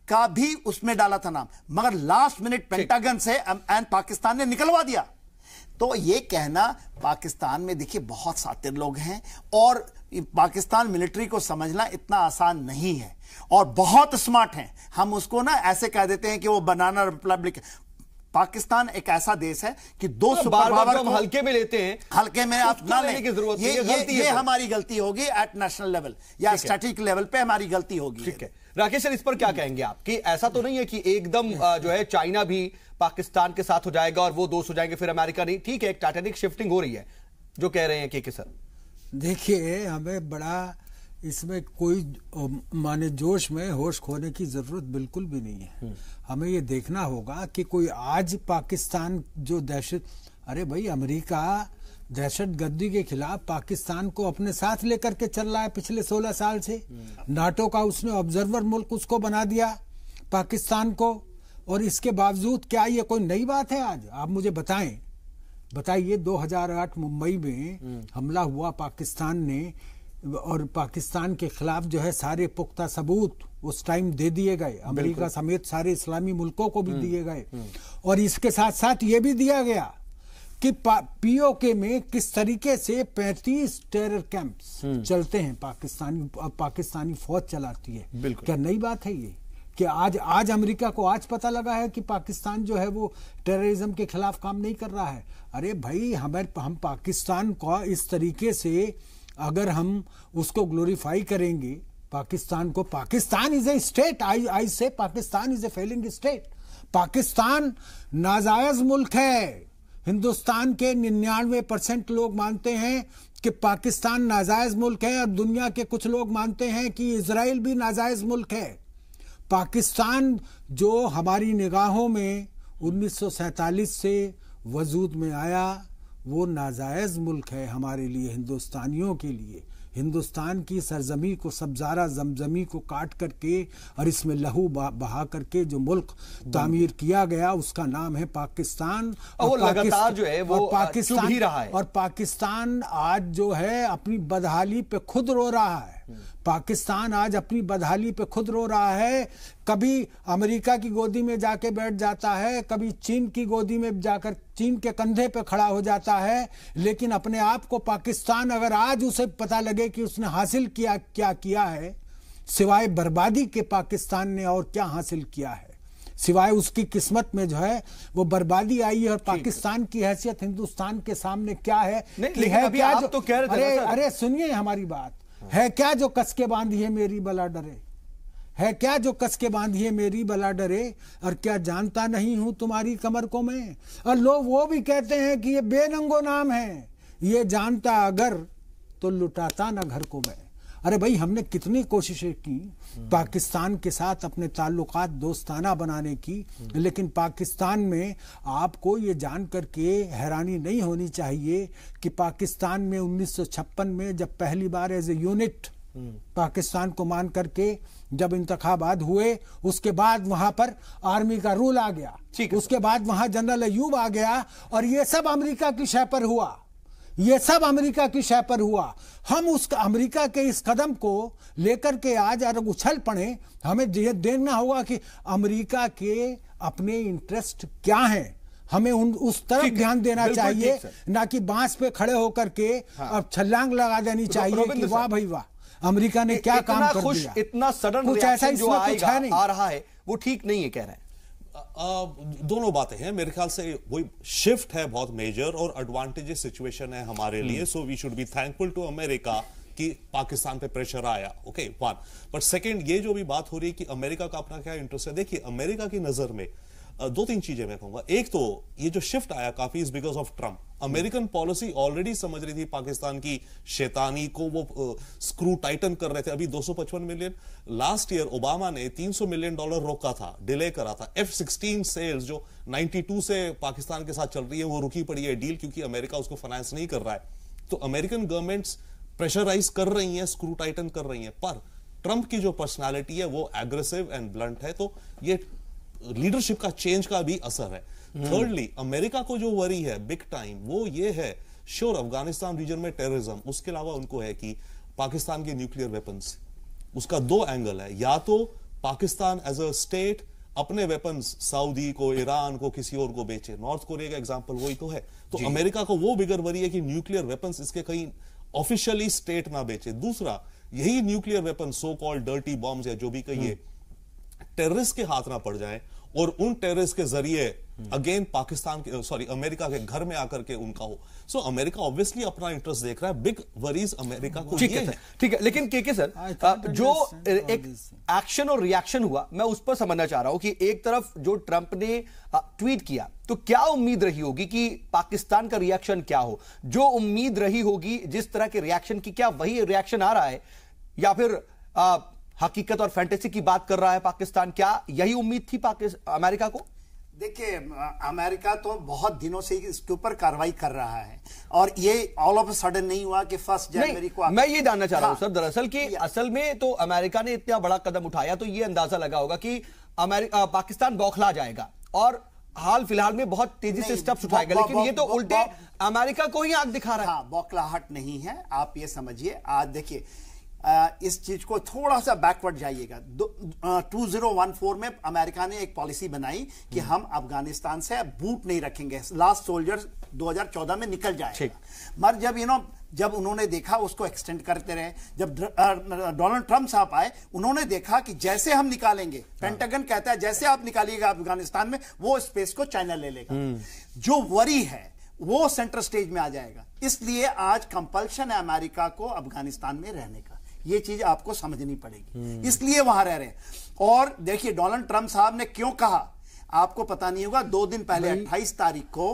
का भी उसमें डाला था नाम, मगर लास्ट मिनट पेंटागन से एंड पाकिस्तान ने निकलवा दिया। तो ये कहना, पाकिस्तान में देखिए बहुत सातिर लोग हैं और पाकिस्तान मिलिट्री को समझना इतना आसान नहीं है और बहुत स्मार्ट हैं। हम उसको ना ऐसे कह देते हैं कि वो बनाना रिपब्लिक। पाकिस्तान एक ऐसा देश है कि दो सुपर पावर को हल्के में लेते हैं, हल्के में आप ना लें, ये तो। हमारी गलती होगी एट नेशनल लेवल या स्ट्रेटेजिक लेवल पे हमारी गलती होगी। ठीक है राकेश सर, इस पर क्या कहेंगे आप कि ऐसा तो नहीं है कि एकदम जो है चाइना भी पाकिस्तान के साथ हो जाएगा और वो दोस्त हो जाएंगे फिर अमेरिका नहीं? ठीक है, एक टाइटैनिक शिफ्टिंग हो रही है जो कह रहे हैं कि सर। देखिए, हमें बड़ा इसमें कोई माने जोश में होश खोने की जरूरत बिल्कुल भी नहीं है। हमें ये देखना होगा कि कोई आज पाकिस्तान जो दहशत, अरे भाई अमेरिका दहशतगर्दी के खिलाफ पाकिस्तान को अपने साथ लेकर के चल रहा है पिछले 16 साल से। नाटो का उसने ऑब्जर्वर मुल्क उसको बना दिया पाकिस्तान को, और इसके बावजूद क्या ये कोई नई बात है? आज आप मुझे बताइए 2008 मुंबई में हमला हुआ पाकिस्तान ने, और पाकिस्तान के खिलाफ जो है सारे पुख्ता सबूत उस टाइम दे दिए गए, अमेरिका समेत सारे इस्लामी मुल्कों को भी दिए गए, और इसके साथ साथ ये भी दिया गया कि पीओके में किस तरीके से 35 टेरर कैंप्स चलते हैं, पाकिस्तानी फौज चलाती है। क्या नई बात है ये कि आज अमेरिका को आज पता लगा है कि पाकिस्तान जो है वो टेररिज्म के खिलाफ काम नहीं कर रहा है? अरे भाई, हम पाकिस्तान को इस तरीके से अगर हम उसको ग्लोरीफाई करेंगे, Pakistan is a state, I say Pakistan is a failing state. Pakistan नाजायज मुल्क है। हिंदुस्तान के 99% लोग मानते हैं कि पाकिस्तान नाजायज मुल्क है, और दुनिया के कुछ लोग मानते हैं कि इजराइल भी नाजायज मुल्क है। पाकिस्तान जो हमारी निगाहों में 1947 से वजूद में आया, वो नाजायज मुल्क है हमारे लिए, हिंदुस्तानियों के लिए। हिंदुस्तान की सरजमी को, सब्जारा जमजमी को काट करके और इसमें लहू बहा करके जो मुल्क तामीर किया गया, उसका नाम है पाकिस्तान। और लगातार जो है वो पाकिस्तान ही रहा है। और पाकिस्तान आज जो है अपनी बदहाली पे खुद रो रहा है। पाकिस्तान आज अपनी बदहाली पे खुद रो रहा है। कभी अमेरिका की गोदी में जाके बैठ जाता है, कभी चीन की गोदी में जाकर चीन के कंधे पे खड़ा हो जाता है, लेकिन अपने आप को पाकिस्तान, अगर आज उसे पता लगे कि उसने हासिल क्या किया है, सिवाय बर्बादी के पाकिस्तान ने और क्या हासिल किया है? सिवाय उसकी किस्मत में जो है वो बर्बादी आई है। और पाकिस्तान की हैसियत हिंदुस्तान के सामने क्या है? अरे सुनिए हमारी बात, है क्या जो कस के बांधिए मेरी बला डरे, है क्या जो कस के बांधिए मेरी बला डरे, और क्या जानता नहीं हूं तुम्हारी कमर को मैं। और लोग वो भी कहते हैं कि ये बेनंगो नाम है, ये जानता अगर तो लुटाता ना घर को मैं। अरे भाई, हमने कितनी कोशिशें की पाकिस्तान के साथ अपने ताल्लुकात दोस्ताना बनाने की, लेकिन पाकिस्तान में आपको ये जान करके हैरानी नहीं होनी चाहिए कि पाकिस्तान में 1956 में जब पहली बार एज ए यूनिट पाकिस्तान को मान करके जब इंतखाबात हुए, उसके बाद वहां पर आर्मी का रूल आ गया, उसके बाद वहां जनरल अयूब आ गया, और ये सब अमेरिका की शय पर हुआ, ये सब अमेरिका की शय पर हुआ। हम उस अमेरिका के इस कदम को लेकर के आज अगर उछल पड़े, हमें ये देखना होगा कि अमेरिका के अपने इंटरेस्ट क्या हैं। हमें उस तरफ ध्यान देना चाहिए, ना कि बांस पे खड़े होकर के अब छलांग लगा देनी चाहिए कि वाह भाई वाह, अमेरिका ने क्या काम कर दिया। इतना सडन कुछ ऐसा जो आ रहा है वो ठीक नहीं है, कह रहे हैं। दोनों बातें हैं मेरे ख्याल से। वही शिफ्ट है बहुत मेजर और एडवांटेजेस सिचुएशन है हमारे लिए। So we should be thankful to America कि पाकिस्तान पे प्रेशर आया। Okay, one. बट सेकंड, ये जो भी बात हो रही है कि अमेरिका का अपना क्या इंटरेस्ट है, देखिए अमेरिका की नजर में दो तीन चीजें मैं कहूंगा। एक तो ये जो शिफ्ट आया काफी is because of Trump. American policy already समझ रही थी पाकिस्तान की शैतानी को, वो स्क्रू टाइटन कर रहे थे। अभी 255 मिलियन, लास्ट ईयर ओबामा ने $300 मिलियन रोका था, डिले करा था। F-16 सेल्स जो 92 से पाकिस्तान के साथ चल रही है वो रुकी पड़ी है डील, क्योंकि अमेरिका उसको फाइनेंस नहीं कर रहा है। तो अमेरिकन गवर्नमेंट्स प्रेशराइज कर रही हैं, स्क्रू टाइटन कर रही हैं। पर ट्रंप की जो पर्सनैलिटी है वो एग्रेसिव एंड ब्लंट है, तो ये लीडरशिप का चेंज का भी असर है। थर्डली, अमेरिका को जो वरी है बिग टाइम वो ये है श्योर अफगानिस्तान रीजन में टेररिज्म, उसके अलावा उनको है कि पाकिस्तान के न्यूक्लियर वेपन्स, उसका दो एंगल है। या तो पाकिस्तान एज अ स्टेट अपने वेपन्स सऊदी को, ईरान को, किसी और को बेचे, नॉर्थ कोरिया का एग्जांपल वही तो है। तो अमेरिका को वो बिगर वरी है कि न्यूक्लियर वेपन्स इसके कहीं ऑफिशियली स्टेट ना बेचे। दूसरा, यही nuclear weapon so called dirty bombs या जो भी कहिए, टेररिस्ट के हाथ ना पड़ जाए और उन टेररिस्ट के जरिए अगेन पाकिस्तान के, सॉरी, अमेरिका के घर में आकर के उनका हो। सो अमेरिका ऑब्वियसली अपना इंटरेस्ट देख रहा है। बिग वरीज अमेरिका को ठीक है, ठीक है। लेकिन के सर, जो एक एक्शन और रिएक्शन हुआ, मैं उस पर समझना चाह रहा हूं कि एक तरफ जो ट्रंप ने ट्वीट किया, तो क्या उम्मीद रही होगी कि पाकिस्तान का रिएक्शन क्या हो? जो उम्मीद रही होगी जिस तरह के रिएक्शन की, क्या वही रिएक्शन आ रहा है, या फिर हकीकत और फैंटेसी की बात कर रहा है पाकिस्तान? क्या यही उम्मीद थी अमेरिका को? देखिए, अमेरिका तो बहुत दिनों से इसके ऊपर कार्रवाई कर रहा है, और ये ऑल ऑफ अ सडन नहीं हुआ कि 1 जनवरी को। मैं ये जानना चाह रहा हूं सर, दरअसल कि असल में तो अमेरिका ने इतना बड़ा कदम उठाया तो ये अंदाजा लगा होगा कि पाकिस्तान बौखला जाएगा और हाल फिलहाल में बहुत तेजी से स्टेप्स उठाएगा, लेकिन ये तो उल्टे अमेरिका को ही आंख दिखा रहा है। बौखलाहट नहीं है, आप ये समझिए। आज देखिए, इस चीज को थोड़ा सा बैकवर्ड जाइएगा। 2014 में अमेरिका ने एक पॉलिसी बनाई कि हम अफगानिस्तान से बूट नहीं रखेंगे, लास्ट सोल्जर 2014 में निकल जाएगा। मगर जब उन्होंने देखा, उसको एक्सटेंड करते रहे। जब डोनाल्ड ट्रंप साहब आए, उन्होंने देखा कि जैसे हम निकालेंगे, पेंटागन कहता है जैसे आप निकालिएगा अफगानिस्तान में, वो स्पेस को चाइना ले लेगा। जो वरी है वो सेंटर स्टेज में आ जाएगा। इसलिए आज कंपल्शन है अमेरिका को अफगानिस्तान में रहने का। ये चीज आपको समझनी पड़ेगी, इसलिए वहां रह रहे हैं। और देखिए, डोनाल्ड ट्रंप साहब ने क्यों कहा, आपको पता नहीं होगा, 2 दिन पहले 28 तारीख को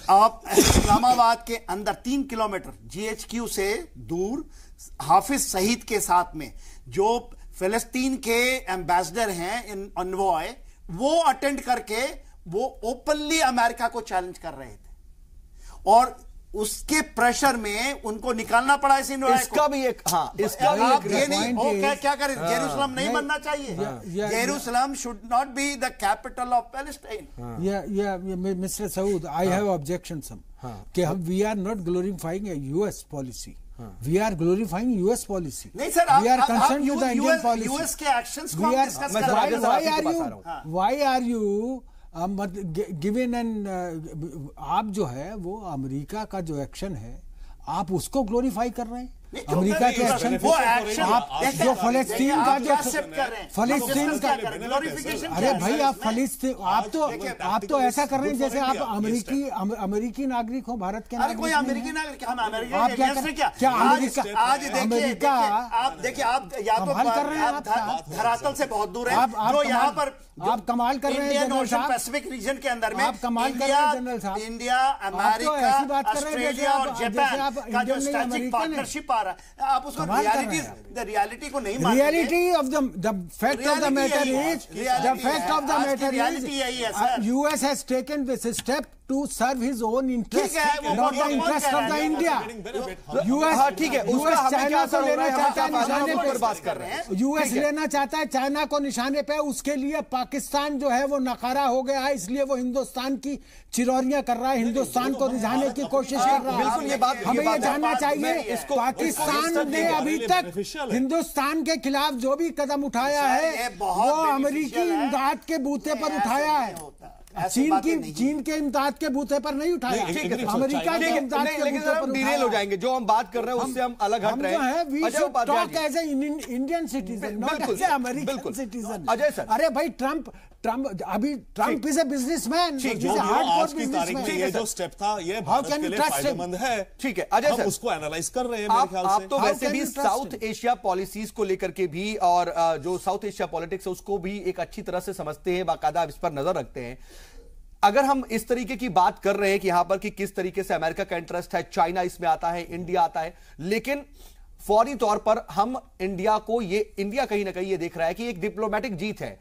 आप इस्लामाबाद के अंदर 3 किलोमीटर GHQ से दूर हाफिज सईद के साथ में, जो फिलिस्तीन के एम्बेसडर हैं इन अनवॉय, वो अटेंड करके वो ओपनली अमेरिका को चैलेंज कर रहे थे, और उसके प्रेशर में उनको निकालना पड़ा इस इन्वॉय को। इसका भी एक, हाँ, इसका भी एक ये नहीं हो, क्या करें, जेरूसलम नहीं बनना चाहिए। Jerusalem should not be the capital of Palestine. Mister Saud, I have objection some कि हम we are not glorifying US policy, we are glorifying US policy. नहीं sir, we are concern with the Indian policy. US के actions को हम discuss कर रहे हैं। Why are you given and आप जो है वो अमेरिका का जो एक्शन है आप उसको ग्लोरीफाई कर रहे हैं। अमेरिका के एक्शन, वो एक्शन आप जो फलस्तीन का, जो फलस्तीन का, अरे भाई आप फलस्तीन, आप तो ऐसा कर रहे हैं जैसे आप अमेरिकी नागरिक हो, भारत के नागरिक। कोई अमेरिकी नागरिक, हम अमेरिका आप क्या कर, क्या आज अमेरिका, आप देखिए, आप या तो कर रहे हैं, आप धरातल से बहुत दूर है, जो यहाँ पर आप कमाल कर रहे हैं इंडियन ओशन पैसिफिक रीजन के अंदर में। आप कमाल कर रहे हैं जनरल साहब। इंडिया, अमेरिका, ऑस्ट्रेलिया और जापान का जो स्ट्रेटेजिक पार्टनरशिप आ रहा है, आप उसको रियलिटी को नहीं मानते। Reality of the fact of the matter is, the fact of the matter is US has taken this step to serve his own interest, not the interest of the India. US, ठीक है, US China को लेना चाहता है निशाने पे, बात कर रहे हैं। US लेना चाहता है चाइना को निशाने पे, उसके लिए पाकिस्तान जो है वो नकारा हो गया है, इसलिए वो हिंदुस्तान की चिरौरियां कर रहा है, हिंदुस्तान को रिझाने की कोशिश कर रहा है। बिल्कुल, ये बात हमें ये जानना चाहिए, पाकिस्तान ने अभी तक हिंदुस्तान के खिलाफ जो भी कदम उठाया है वो अमेरिकी इमदाद के बूते पर उठाया है, चीन के इमदाद के बूथे पर नहीं उठाया। अमेरिका के इमदाद के बूथे पर डिटेल हो जाएंगे। जो हम बात कर रहे हैं उससे हम अलग हट रहे हैं। We should talk as a Indian citizen, not as a American citizen. Ajay sir, अरे भाई ट्रंप इज ए बिजनेसमैन, आज की तारीख में ये जो स्टेप था ये भारत के लिए फायदेमंद है। ठीक है अजय सर, उसको एनालाइज कर रहे हैं मेरे ख्याल से। आप तो वैसे भी साउथ एशिया पॉलिसीज को लेकर के भी और जो साउथ एशिया पॉलिटिक्स है उसको भी एक अच्छी तरह से समझते हैं, बाकायदा इस पर नजर रखते हैं। अगर हम इस तरीके की बात कर रहे हैं कि यहां पर कि किस तरीके से अमेरिका का इंटरेस्ट है, चाइना इसमें आता है, इंडिया आता है, लेकिन फौरी तौर पर हम इंडिया कहीं ना कहीं ये देख रहा है कि एक डिप्लोमेटिक जीत है।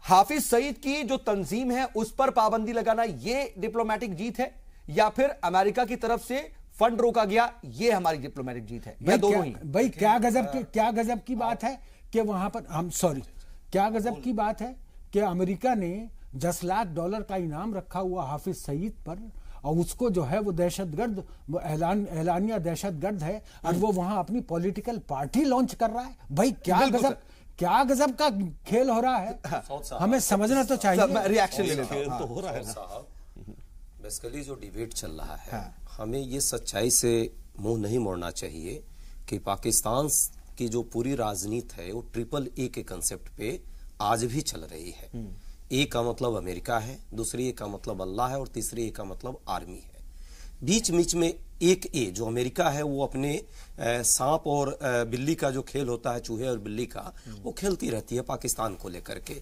हाफिज सईद की जो तंजीम है उस पर पाबंदी लगाना ये डिप्लोमेटिक जीत है, या फिर अमेरिका की तरफ से फंड रोका गया ये हमारी डिप्लोमेटिक जीत है, या दोनों ही? भाई क्या गजब की बात है कि वहां पर क्या गजब की बात है कि अमेरिका ने $10 लाख का इनाम रखा हुआ हाफिज सईद पर, और उसको जो है वो दहशतगर्द, वो एलानिया दहशतगर्द है, और वो वहां अपनी पॉलिटिकल पार्टी लॉन्च कर रहा है। भाई क्या गजब का खेल हो रहा है, हमें समझना तो चाहिए। रिएक्शन ले लेते हैं तो हो रहा है ना। बेसिकली जो डिबेट चल रहा है, हमें ये सच्चाई से मुंह नहीं मोड़ना चाहिए कि पाकिस्तान की जो पूरी राजनीति है वो ट्रिपल ए के कंसेप्ट पे आज भी चल रही है। ए का मतलब अमेरिका है, दूसरी ए का मतलब अल्लाह है, और तीसरी ए का मतलब आर्मी है। बीच बीच में एक ए जो अमेरिका है वो अपने सांप और बिल्ली का जो खेल होता है, चूहे और बिल्ली का, वो खेलती रहती है पाकिस्तान को लेकर के।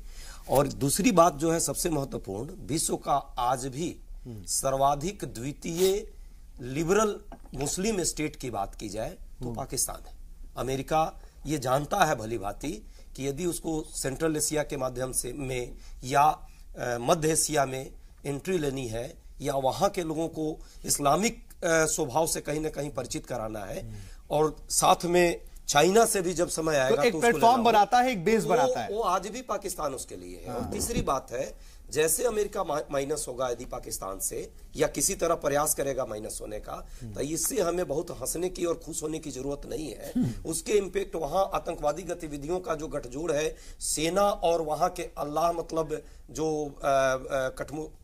और दूसरी बात जो है सबसे महत्वपूर्ण, विश्व का आज भी सर्वाधिक द्वितीय लिबरल मुस्लिम स्टेट की बात की जाए तो पाकिस्तान है। अमेरिका ये जानता है भली भांति कि यदि उसको सेंट्रल एशिया के माध्यम से में या मध्य एशिया में एंट्री लेनी है, या वहां के लोगों को इस्लामिक स्वभाव से कहीं ना कहीं परिचित कराना है, और साथ में चाइना से भी जब समय आएगा तो एक प्लेटफॉर्म बनाता है, एक बेस बनाता है, वो आज भी पाकिस्तान उसके लिए है। और तीसरी बात है, जैसे अमेरिका माइनस होगा यदि पाकिस्तान से, या किसी तरह प्रयास करेगा माइनस होने का, तो इससे हमें बहुत हंसने की और खुश होने की जरूरत नहीं है। उसके इम्पैक्ट वहां आतंकवादी गतिविधियों का जो गठजोड़ है, सेना और वहां के अल्लाह मतलब जो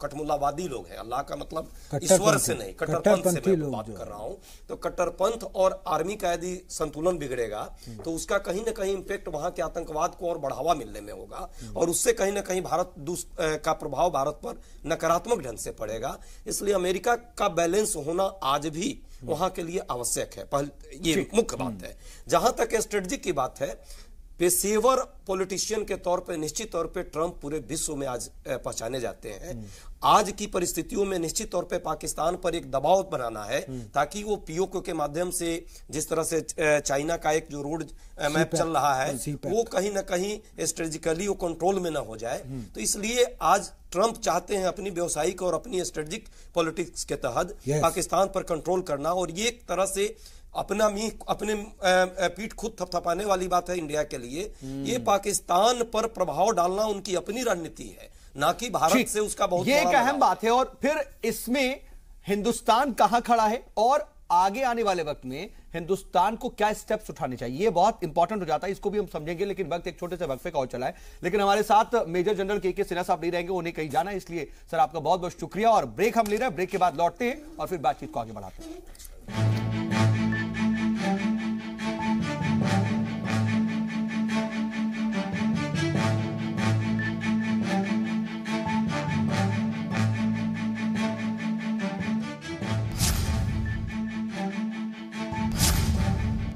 कठमुल्लावादी लोग हैं, अल्लाह का मतलब ईश्वर से नहीं, कट्टरपंथ से मैं बात कर रहा हूं, तो कट्टरपंथ और आर्मी का यदि संतुलन बिगड़ेगा तो उसका कहीं ना कहीं इम्पैक्ट वहां के आतंकवाद को और बढ़ावा मिलने में होगा, और उससे कहीं ना कहीं भारत का प्रभाव भारत पर नकारात्मक ढंग से पड़ेगा। इसलिए अमेरिका का बैलेंस होना आज भी वहां के लिए आवश्यक है। ये मुख्य बात है। जहां तक स्ट्रेटजी की बात है, पेशेवर पॉलिटिशियन के तौर पे निश्चित तौर पे ट्रंप पूरे विश्व में आज पहचाने जाते हैं। आज की परिस्थितियों में निश्चित तौर पे पाकिस्तान पर एक दबाव बनाना है, ताकि वो पीओके के माध्यम से, जिस तरह से चाइना का एक जो रोड मैप चल रहा है, वो कहीं ना कहीं स्ट्रेटेजिकली वो कंट्रोल में ना हो जाए। तो इसलिए आज ट्रंप चाहते हैं अपनी व्यवसायिक और अपनी स्ट्रेटेजिक पॉलिटिक्स के तहत पाकिस्तान पर कंट्रोल करना, और ये एक तरह से अपने पीठ खुद थपथपाने वाली बात है इंडिया के लिए। ये पाकिस्तान पर प्रभाव डालना उनकी अपनी रणनीति है, ना कि भारत से उसका बहुत ये एक अहम बात है। और फिर इसमें हिंदुस्तान कहां खड़ा है और आगे आने वाले वक्त में हिंदुस्तान को क्या स्टेप्स उठाने चाहिए, ये बहुत इंपॉर्टेंट हो जाता है। इसको भी हम समझेंगे, लेकिन वक्त एक छोटे से वक्फे का और चला है। लेकिन हमारे साथ मेजर जनरल के सिन्हा साहब नहीं रहेंगे, उन्हें कहीं जाना है, इसलिए सर आपका बहुत बहुत शुक्रिया। और ब्रेक हम ले रहे हैं, ब्रेक के बाद लौटते हैं और फिर बातचीत को आगे बढ़ाते हैं।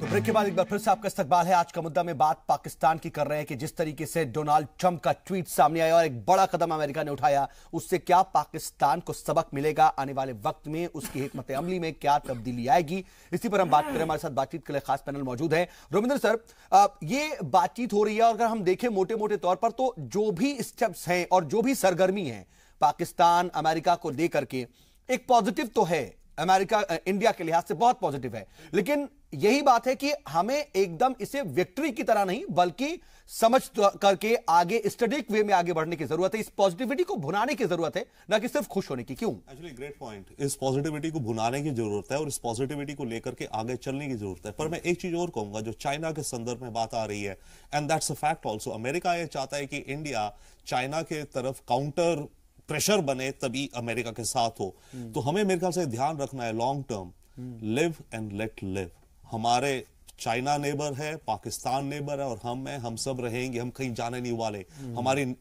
ब्रेक के बाद एक बार फिर से आपका इस्तकबाल है। आज का मुद्दा में बात पाकिस्तान की कर रहे हैं कि जिस तरीके से डोनाल्ड ट्रंप का ट्वीट सामने आया और एक बड़ा कदम अमेरिका ने उठाया, उससे क्या पाकिस्तान को सबक मिलेगा आने वाले वक्त में, उसकी हिकमत अमली में क्या तब्दीली आएगी, इसी पर हम बात करें। हमारे साथ बातचीत के लिए खास पैनल मौजूद है। रोमिंदर सर, ये बातचीत हो रही है और अगर हम देखें मोटे मोटे तौर पर, तो जो भी स्टेप्स हैं और जो भी सरगर्मी है पाकिस्तान अमेरिका को लेकर के, एक पॉजिटिव तो है, अमेरिका इंडिया के लिहाज से बहुत पॉजिटिव है। लेकिन यही बात है कि हमें एकदम इसे विक्ट्री की तरह नहीं, बल्कि समझ करके आगे स्ट्रेटेजिक वे में आगे बढ़ने की जरूरत है। इस पॉजिटिविटी को भुनाने की जरूरत है, ना कि सिर्फ खुश होने की। क्यों? Actually great point. इस पॉजिटिविटी को भुनाने की जरूरत है और इस पॉजिटिविटी को लेकर के आगे चलने की जरूरत है। पर मैं एक चीज और कहूंगा, जो चाइना के संदर्भ में बात आ रही है, and that's a fact also. America यह चाहता है कि इंडिया चाइना के तरफ काउंटर प्रेशर बने, तभी अमेरिका के साथ हो। तो हमें मेरे ख्याल से ध्यान रखना है, long term, live and let live. हमारे चाइना नेबर है, पाकिस्तान नेबर है, और हम सब रहेंगे, हम कहीं जाने नहीं वाले।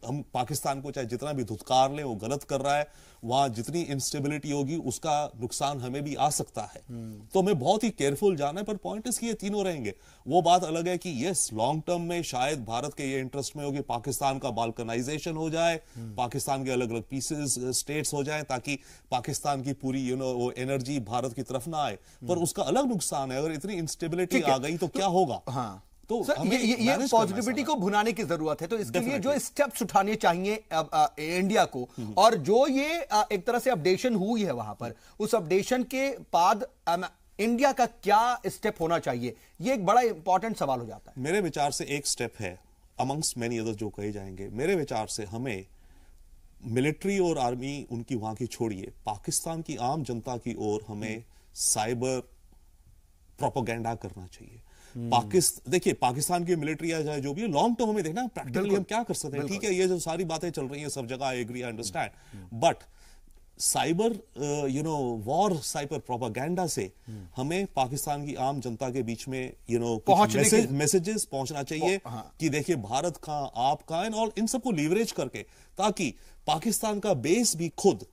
हम पाकिस्तान को चाहे जितना भी धुतकार ले, वो गलत कर रहा है, वहां जितनी इंस्टेबिलिटी होगी उसका नुकसान हमें भी आ सकता है। तो हमें बहुत ही केयरफुल जाना है। पर पॉइंट इसकी ये तीनों रहेंगे। वो बात अलग है कि यस, लॉन्ग टर्म में शायद भारत के ये इंटरेस्ट में होगी पाकिस्तान का बाल्कनाइजेशन हो जाए, पाकिस्तान के अलग अलग पीसेस स्टेट्स हो जाए, ताकि पाकिस्तान की पूरी वो एनर्जी भारत की तरफ ना आए। पर उसका अलग नुकसान है, अगर इतनी इंस्टेबिलिटी आ गई तो क्या होगा। हाँ, तो ये पॉजिटिविटी को भुनाने की जरूरत है। तो इसके लिए जो स्टेप्स उठाने चाहिए इंडिया को, और जो ये एक तरह से अपडेशन हुई है वहां पर, उस अपडेशन के बाद इंडिया का क्या स्टेप होना चाहिए, ये एक बड़ा इंपॉर्टेंट सवाल हो जाता है। मेरे विचार से एक स्टेप है, अमंग्स मेनी अदर्स जो कहे जाएंगे। मेरे विचार से हमें मिलिट्री और आर्मी उनकी वहां की छोड़िए, पाकिस्तान की आम जनता की ओर हमें साइबर प्रोपेगेंडा करना चाहिए। देखिए पाकिस्तान की मिलिट्री या चाहे जो भी है, लॉन्ग टर्म में देखना प्रैक्टिकली हम क्या कर सकते हैं। ठीक है, ये जो सारी बातें चल रही हैं सब जगह, I agree, I understand, but cyber war, cyber propaganda से हमें पाकिस्तान की आम जनता के बीच में मैसेजेस पहुंचना चाहिए कि देखिए भारत का, आप का, और इन सबको लीवरेज करके, ताकि पाकिस्तान का बेस भी खुद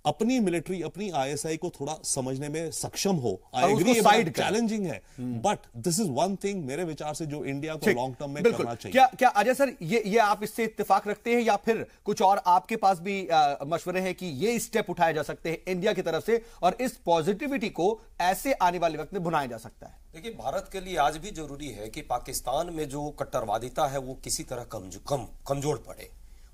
अपनी मिलिट्री, अपनी आईएसआई को थोड़ा समझने में सक्षम हो। आई एग्री, साइड चैलेंजिंग है, but this is one thing मेरे विचार से जो इंडिया को लॉन्ग टर्म में करना चाहिए। क्या अजय सर ये आप इससे इत्तेफाक रखते हैं, या फिर कुछ और आपके पास भी मशवरे हैं कि ये स्टेप उठाए जा सकते हैं इंडिया की तरफ से, और इस पॉजिटिविटी को ऐसे आने वाले वक्त में भुनाया जा सकता है? देखिए, भारत के लिए आज भी जरूरी है कि पाकिस्तान में जो कट्टरवादिता है वो किसी तरह कमजोर पड़े,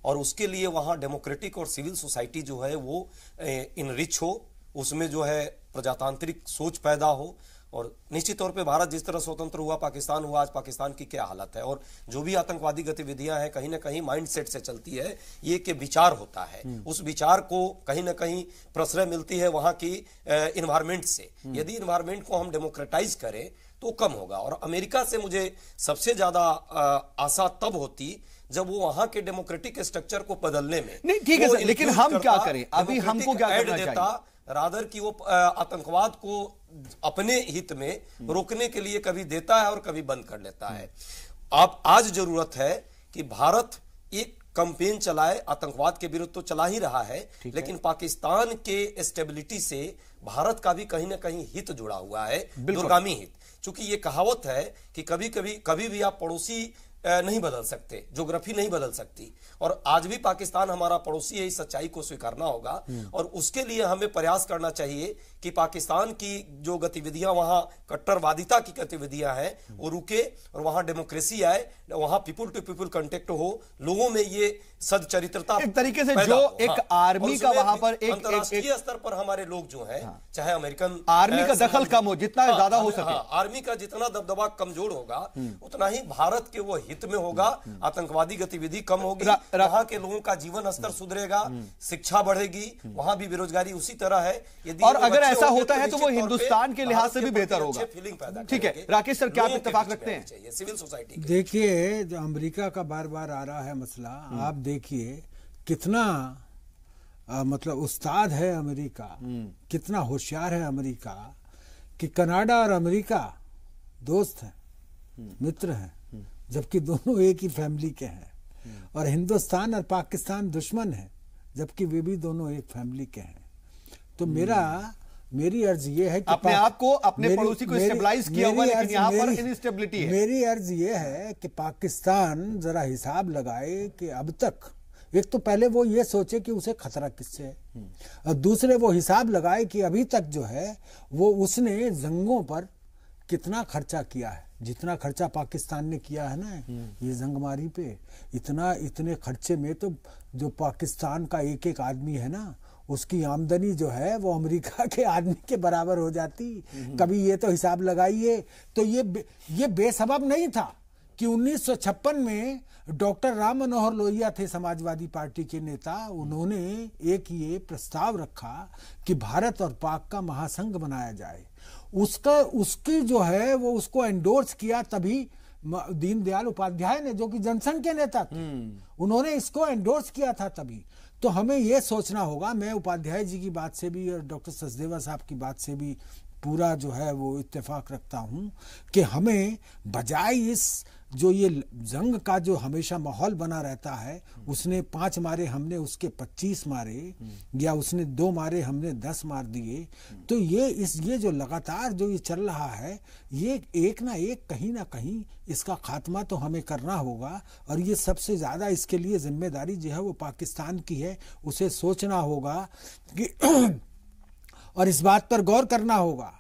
और उसके लिए वहां डेमोक्रेटिक और सिविल सोसाइटी जो है वो इनरिच हो, उसमें जो है प्रजातांत्रिक सोच पैदा हो। और निश्चित तौर पे भारत जिस तरह स्वतंत्र हुआ, पाकिस्तान हुआ, आज पाकिस्तान की क्या हालत है, और जो भी आतंकवादी गतिविधियां हैं कहीं ना कहीं माइंडसेट से चलती है, ये कि विचार होता है, उस विचार को कहीं ना कहीं प्रश्रय मिलती है वहां की इन्वायरमेंट से। यदि इन्वायरमेंट को हम डेमोक्रेटाइज करें तो कम होगा। और अमेरिका से मुझे सबसे ज्यादा आशा तब होती जब वो वहां के डेमोक्रेटिक स्ट्रक्चर को बदलने में, नहीं ठीक है सर, लेकिन हम क्या करें, अभी हमको क्या करना देता रादर कि वो आतंकवाद को अपने हित में रोकने के लिए कभी देता है और कभी बंद कर लेता है। अब आज जरूरत है कि भारत एक कैंपेन चलाए, आतंकवाद के विरुद्ध तो चला ही रहा है, लेकिन पाकिस्तान के स्टेबिलिटी से भारत का भी कहीं ना कहीं हित जुड़ा हुआ है, दूरगामी हित। चूंकि ये कहावत है कि कभी भी आप पड़ोसी नहीं बदल सकते, ज्योग्राफी नहीं बदल सकती, और आज भी पाकिस्तान हमारा पड़ोसी है, इस सच्चाई को स्वीकारना होगा। और उसके लिए हमें प्रयास करना चाहिए कि पाकिस्तान की जो गतिविधियां, वहां कट्टरवादिता की गतिविधियां हैं, वो रुके और वहां डेमोक्रेसी आए, वहां पीपुल टू पीपुल कांटेक्ट हो, लोगों में ये सदचरित्रता एक तरीके से जो एक आर्मी का वहां पर एक अंतरराष्ट्रीय स्तर पर हमारे लोग जो है, चाहे अमेरिकन आर्मी का दखल कम हो, जितना ज्यादा हो सके, आर्मी का जितना दबदबा कमजोर होगा उतना ही भारत के वो हित में होगा, आतंकवादी गतिविधि कम होगी, वहां के लोगों का जीवन स्तर सुधरेगा, शिक्षा बढ़ेगी, वहां भी बेरोजगारी उसी तरह है। यदि और अगर ऐसा होता है तो वो हिंदुस्तान के लिहाज से भी बेहतर होगा। ठीक है राकेश सर, क्या आप इत्तेफाक रखते हैं? सिविल सोसाइटी, देखिए जो अमेरिका का बार बार आ रहा है मसला, आप देखिए कितना मतलब उस्ताद है अमेरिका, कितना होशियार है अमेरिका, कि कनाडा और अमेरिका दोस्त हैं, मित्र हैं, जबकि दोनों एक ही फैमिली के हैं। और हिंदुस्तान और पाकिस्तान दुश्मन है, जबकि वे भी दोनों एक फैमिली के हैं। तो मेरी अर्ज ये है कि अपने आप को, अपने पड़ोसी को स्टेबलाइज किया हुआ, लेकिन यहाँ पर इनस्टेबिलिटी है। मेरी अर्ज ये है कि पाकिस्तान जरा हिसाब लगाए कि अब तक, एक तो पहले वो ये सोचे कि उसे खतरा किससे है, और दूसरे वो हिसाब लगाए कि अभी तक जो है वो उसने जंगों पर कितना खर्चा किया है। जितना खर्चा पाकिस्तान ने किया है ना ये जंगमारी पे, इतने खर्चे में तो जो पाकिस्तान का एक एक आदमी है ना, उसकी आमदनी जो है वो अमेरिका के आदमी के बराबर हो जाती। कभी ये तो हिसाब लगाइए। तो ये बेसबब नहीं था कि 1956 में डॉक्टर राम मनोहर लोहिया थे समाजवादी पार्टी के नेता, उन्होंने एक ये प्रस्ताव रखा कि भारत और पाक का महासंघ बनाया जाए। उसकी जो है वो उसको एंडोर्स किया तभी दीनदयाल उपाध्याय ने, जो कि जनसंघ के नेता थे, उन्होंने इसको एंडोर्स किया था तभी। तो हमें यह सोचना होगा, मैं उपाध्याय जी की बात से भी और डॉक्टर सचदेवा साहब की बात से भी पूरा जो है वो इत्तेफाक रखता हूं कि हमें बजाय इस जो ये जंग का जो हमेशा माहौल बना रहता है, उसने 5 मारे हमने उसके 25 मारे, या उसने 2 मारे हमने 10 मार दिए, तो ये जो लगातार जो ये चल रहा है, ये एक ना कहीं इसका खात्मा तो हमें करना होगा। और ये सबसे ज्यादा इसके लिए जिम्मेदारी जो है वो पाकिस्तान की है, उसे सोचना होगा कि और इस बात पर गौर करना होगा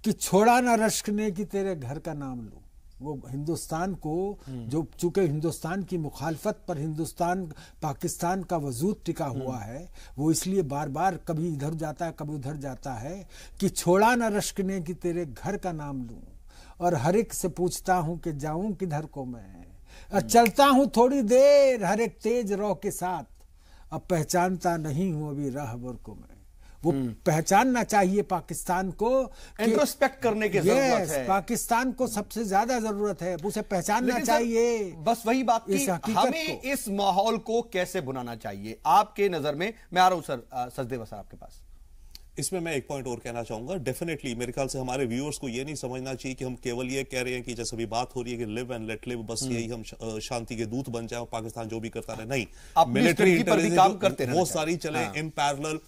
कि छोड़ा ना रश्क ने कि तेरे घर का नाम लूं। वो हिंदुस्तान को, जो चूंकि हिंदुस्तान की मुखालफत पर पाकिस्तान का वजूद टिका हुआ है, वो इसलिए बार बार कभी इधर जाता है कभी उधर जाता है कि छोड़ा ना रश्क ने कि तेरे घर का नाम लूं, और हर एक से पूछता हूं कि जाऊं किधर को मैं, और चलता हूं थोड़ी देर हर एक तेज रौ के साथ, अब पहचानता नहीं हूं अभी रहबर को मैं। वो पहचानना चाहिए पाकिस्तान को, इंट्रोस्पेक्ट करने की जरूरत है। पाकिस्तान को सबसे ज्यादा जरूरत है, उसे पहचानना चाहिए। बस वही बात की हमें इस माहौल को कैसे बुनाना चाहिए आपके नजर में। मैं आ रहा हूं सर सचदेवा सर आपके पास। इसमें मैं एक पॉइंट और कहना चाहूंगा। डेफिनेटली मेरे ख्याल से हमारे व्यूअर्स को ये नहीं समझना चाहिए कि हम केवल ये कह रहे हैं कि जैसे अभी बात हो रही है कि लिव एंड लेट लिव, बस यही हम शांति के दूत बन जाए, पाकिस्तान जो भी करता रहे। नहीं, मिलिट्री इंटेलिजेंस काम करते वो सारी चले इन पैरेलल।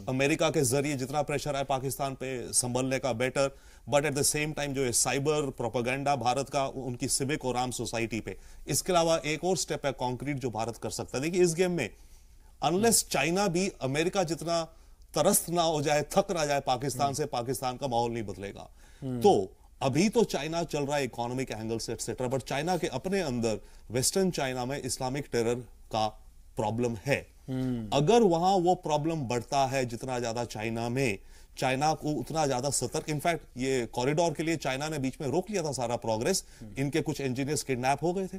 अमेरिका के जरिए जितना प्रेशर है पाकिस्तान पे संभलने का better, but at the same time जो है साइबर प्रोपेगेंडा भारत का उनकी सिविक और आर्म सोसाइटी पे। इसके अलावा एक और स्टेप है कॉन्क्रीट जो भारत कर सकता है। देखिए इस गेम में अनलेस चाइना भी अमेरिका जितना तरस्त ना हो जाए, थक ना जाए पाकिस्तान से, पाकिस्तान का माहौल नहीं बदलेगा। तो अभी तो चाइना चल रहा है इकोनॉमिक एंगल से एक्सेट्रा, बट चाइना के अपने अंदर वेस्टर्न चाइना में इस्लामिक टेरर का प्रॉब्लम है। अगर वहां वो प्रॉब्लम बढ़ता है जितना ज्यादा चाइना में, चाइना को उतना ज्यादा सतर्क। इनफैक्ट ये कॉरिडोर के लिए चाइना ने बीच में रोक लिया था सारा प्रोग्रेस, इनके कुछ इंजीनियर्स किडनैप हो गए थे।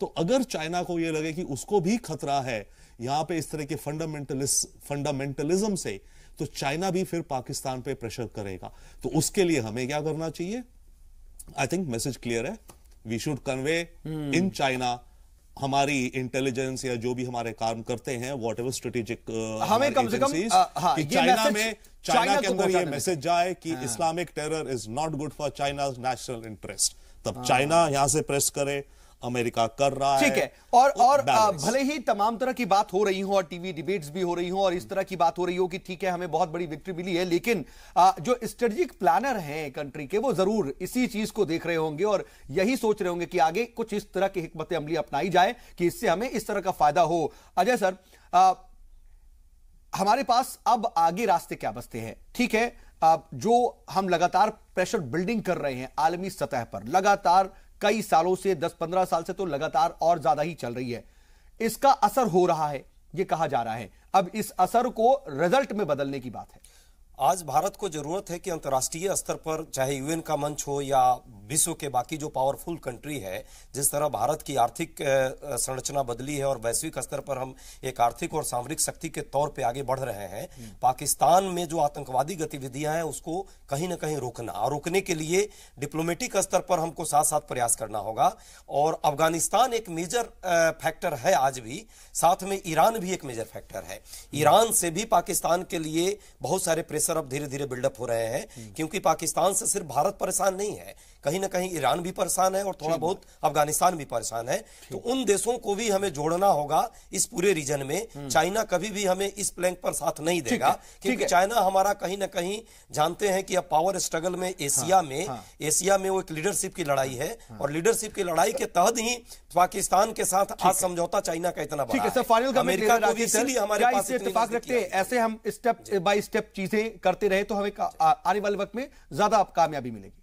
तो अगर चाइना को ये लगे कि उसको भी खतरा है यहां पे इस तरह के फंडामेंटलिज्म से, तो चाइना भी फिर पाकिस्तान पे प्रेशर करेगा। तो उसके लिए हमें क्या करना चाहिए? आई थिंक मैसेज क्लियर है। We should convey in China हमारी इंटेलिजेंस या जो भी हमारे काम करते हैं, वॉट एवर स्ट्रेटेजिक, हमें कम से कम कि चाइना के अंदर ये मैसेज जाए कि Islamic terror is not good for China national interest. तब चाइना यहां से प्रेस करे, अमेरिका कर रहा है। ठीक है। और भले ही तमाम तरह की बात हो रही हो और टीवी डिबेट्स भी हो रही हो और इस तरह की बात हो रही हो कि ठीक है हमें बहुत बड़ी विक्ट्री मिली है, लेकिन जो स्ट्रेटेजिक प्लानर हैं कंट्री के, वो जरूर इसी चीज को देख रहे होंगे और यही सोच रहे होंगे कि आगे कुछ इस तरह की हिकमत अमली अपनाई जाए कि इससे हमें इस तरह का फायदा हो। अजय सर, हमारे पास अब आगे रास्ते क्या बचते हैं? ठीक है, जो हम लगातार प्रेशर बिल्डिंग कर रहे हैं आलमी सतह पर, लगातार कई सालों से, 10-15 साल से तो लगातार और ज्यादा ही चल रही है, इसका असर हो रहा है यह कहा जा रहा है। अब इस असर को रिजल्ट में बदलने की बात है। आज भारत को जरूरत है कि अंतर्राष्ट्रीय स्तर पर, चाहे यूएन का मंच हो या विश्व के बाकी जो पावरफुल कंट्री है, जिस तरह भारत की आर्थिक संरचना बदली है और वैश्विक स्तर पर हम एक आर्थिक और सामरिक शक्ति के तौर पे आगे बढ़ रहे हैं, पाकिस्तान में जो आतंकवादी गतिविधियां हैं उसको कहीं ना कहीं रोकना, और रोकने के लिए डिप्लोमेटिक स्तर पर हमको साथ साथ प्रयास करना होगा। और अफगानिस्तान एक मेजर फैक्टर है आज भी, साथ में ईरान भी एक मेजर फैक्टर है। ईरान से भी पाकिस्तान के लिए बहुत सारे प्रेशर अब धीरे धीरे बिल्डअप हो रहे हैं, क्योंकि पाकिस्तान से सिर्फ भारत परेशान नहीं है, कहीं ना कहीं ईरान भी परेशान है और थोड़ा बहुत अफगानिस्तान भी परेशान है। तो उन देशों को भी हमें जोड़ना होगा इस पूरे रीजन में। चाइना कभी भी हमें इस प्लैंक पर साथ नहीं देगा, क्योंकि चाइना हमारा कहीं ना कहीं जानते हैं कि अब पावर स्ट्रगल में एशिया में वो एक लीडरशिप की लड़ाई है, और लीडरशिप की लड़ाई के तहत ही पाकिस्तान के साथ आज समझौता चाइना का इतना बड़ा है। अमेरिका को भी इसीलिए हमारे पास इत्तेफाक रखते हैं, ऐसे हम स्टेप बाय स्टेप चीजें करते रहे तो हमें आने वाले वक्त में ज्यादा कामयाबी मिलेगी।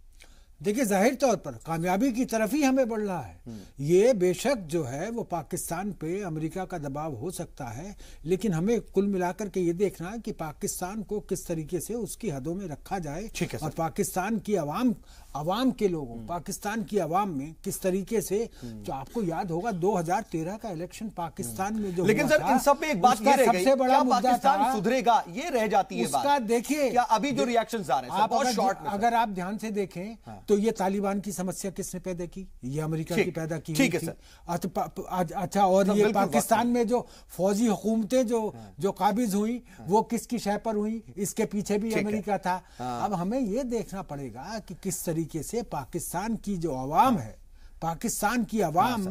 देखिए, जाहिर तौर पर कामयाबी की तरफ ही हमें बढ़ना है। ये बेशक जो है वो पाकिस्तान पे अमेरिका का दबाव हो सकता है, लेकिन हमें कुल मिलाकर के ये देखना है कि पाकिस्तान को किस तरीके से उसकी हदों में रखा जाए, और पाकिस्तान की आवाम के लोगों, पाकिस्तान की आवाम में किस तरीके से, जो आपको याद होगा 2013 का इलेक्शन पाकिस्तान में जो, लेकिन सर इन सब में एक बात ये रह गई, क्या पाकिस्तान सुधरेगा, ये रह जाती है बात। देखिए, क्या अभी जो रिएक्शंस आ रहे हैं बहुत शॉर्ट में, अगर आप ध्यान से देखें तो ये तालिबान की समस्या किसने पैदा की? ये अमेरिका की पैदा की हुई थी। अच्छा, और ये पाकिस्तान में जो फौजी हुकूमतें जो काबिज हुई, वो किसकी शय पर हुई? इसके पीछे भी अमेरिका था। अब हमें ये देखना पड़ेगा कि किस तरीके से पाकिस्तान की जो आवाम है, पाकिस्तान की आवाम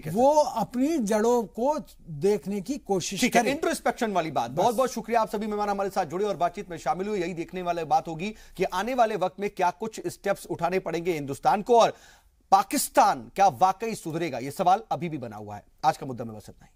वो अपनी जड़ों को देखने की कोशिश करे। इंट्रोस्पेक्शन वाली बात। बहुत बहुत शुक्रिया, आप सभी मेहमान हमारे साथ जुड़े और बातचीत में शामिल हुए। यही देखने वाली बात होगी कि आने वाले वक्त में क्या कुछ स्टेप्स उठाने पड़ेंगे हिंदुस्तान को, और पाकिस्तान क्या वाकई सुधरेगा, यह सवाल अभी भी बना हुआ है। आज का मुद्दा में बस इतना ही।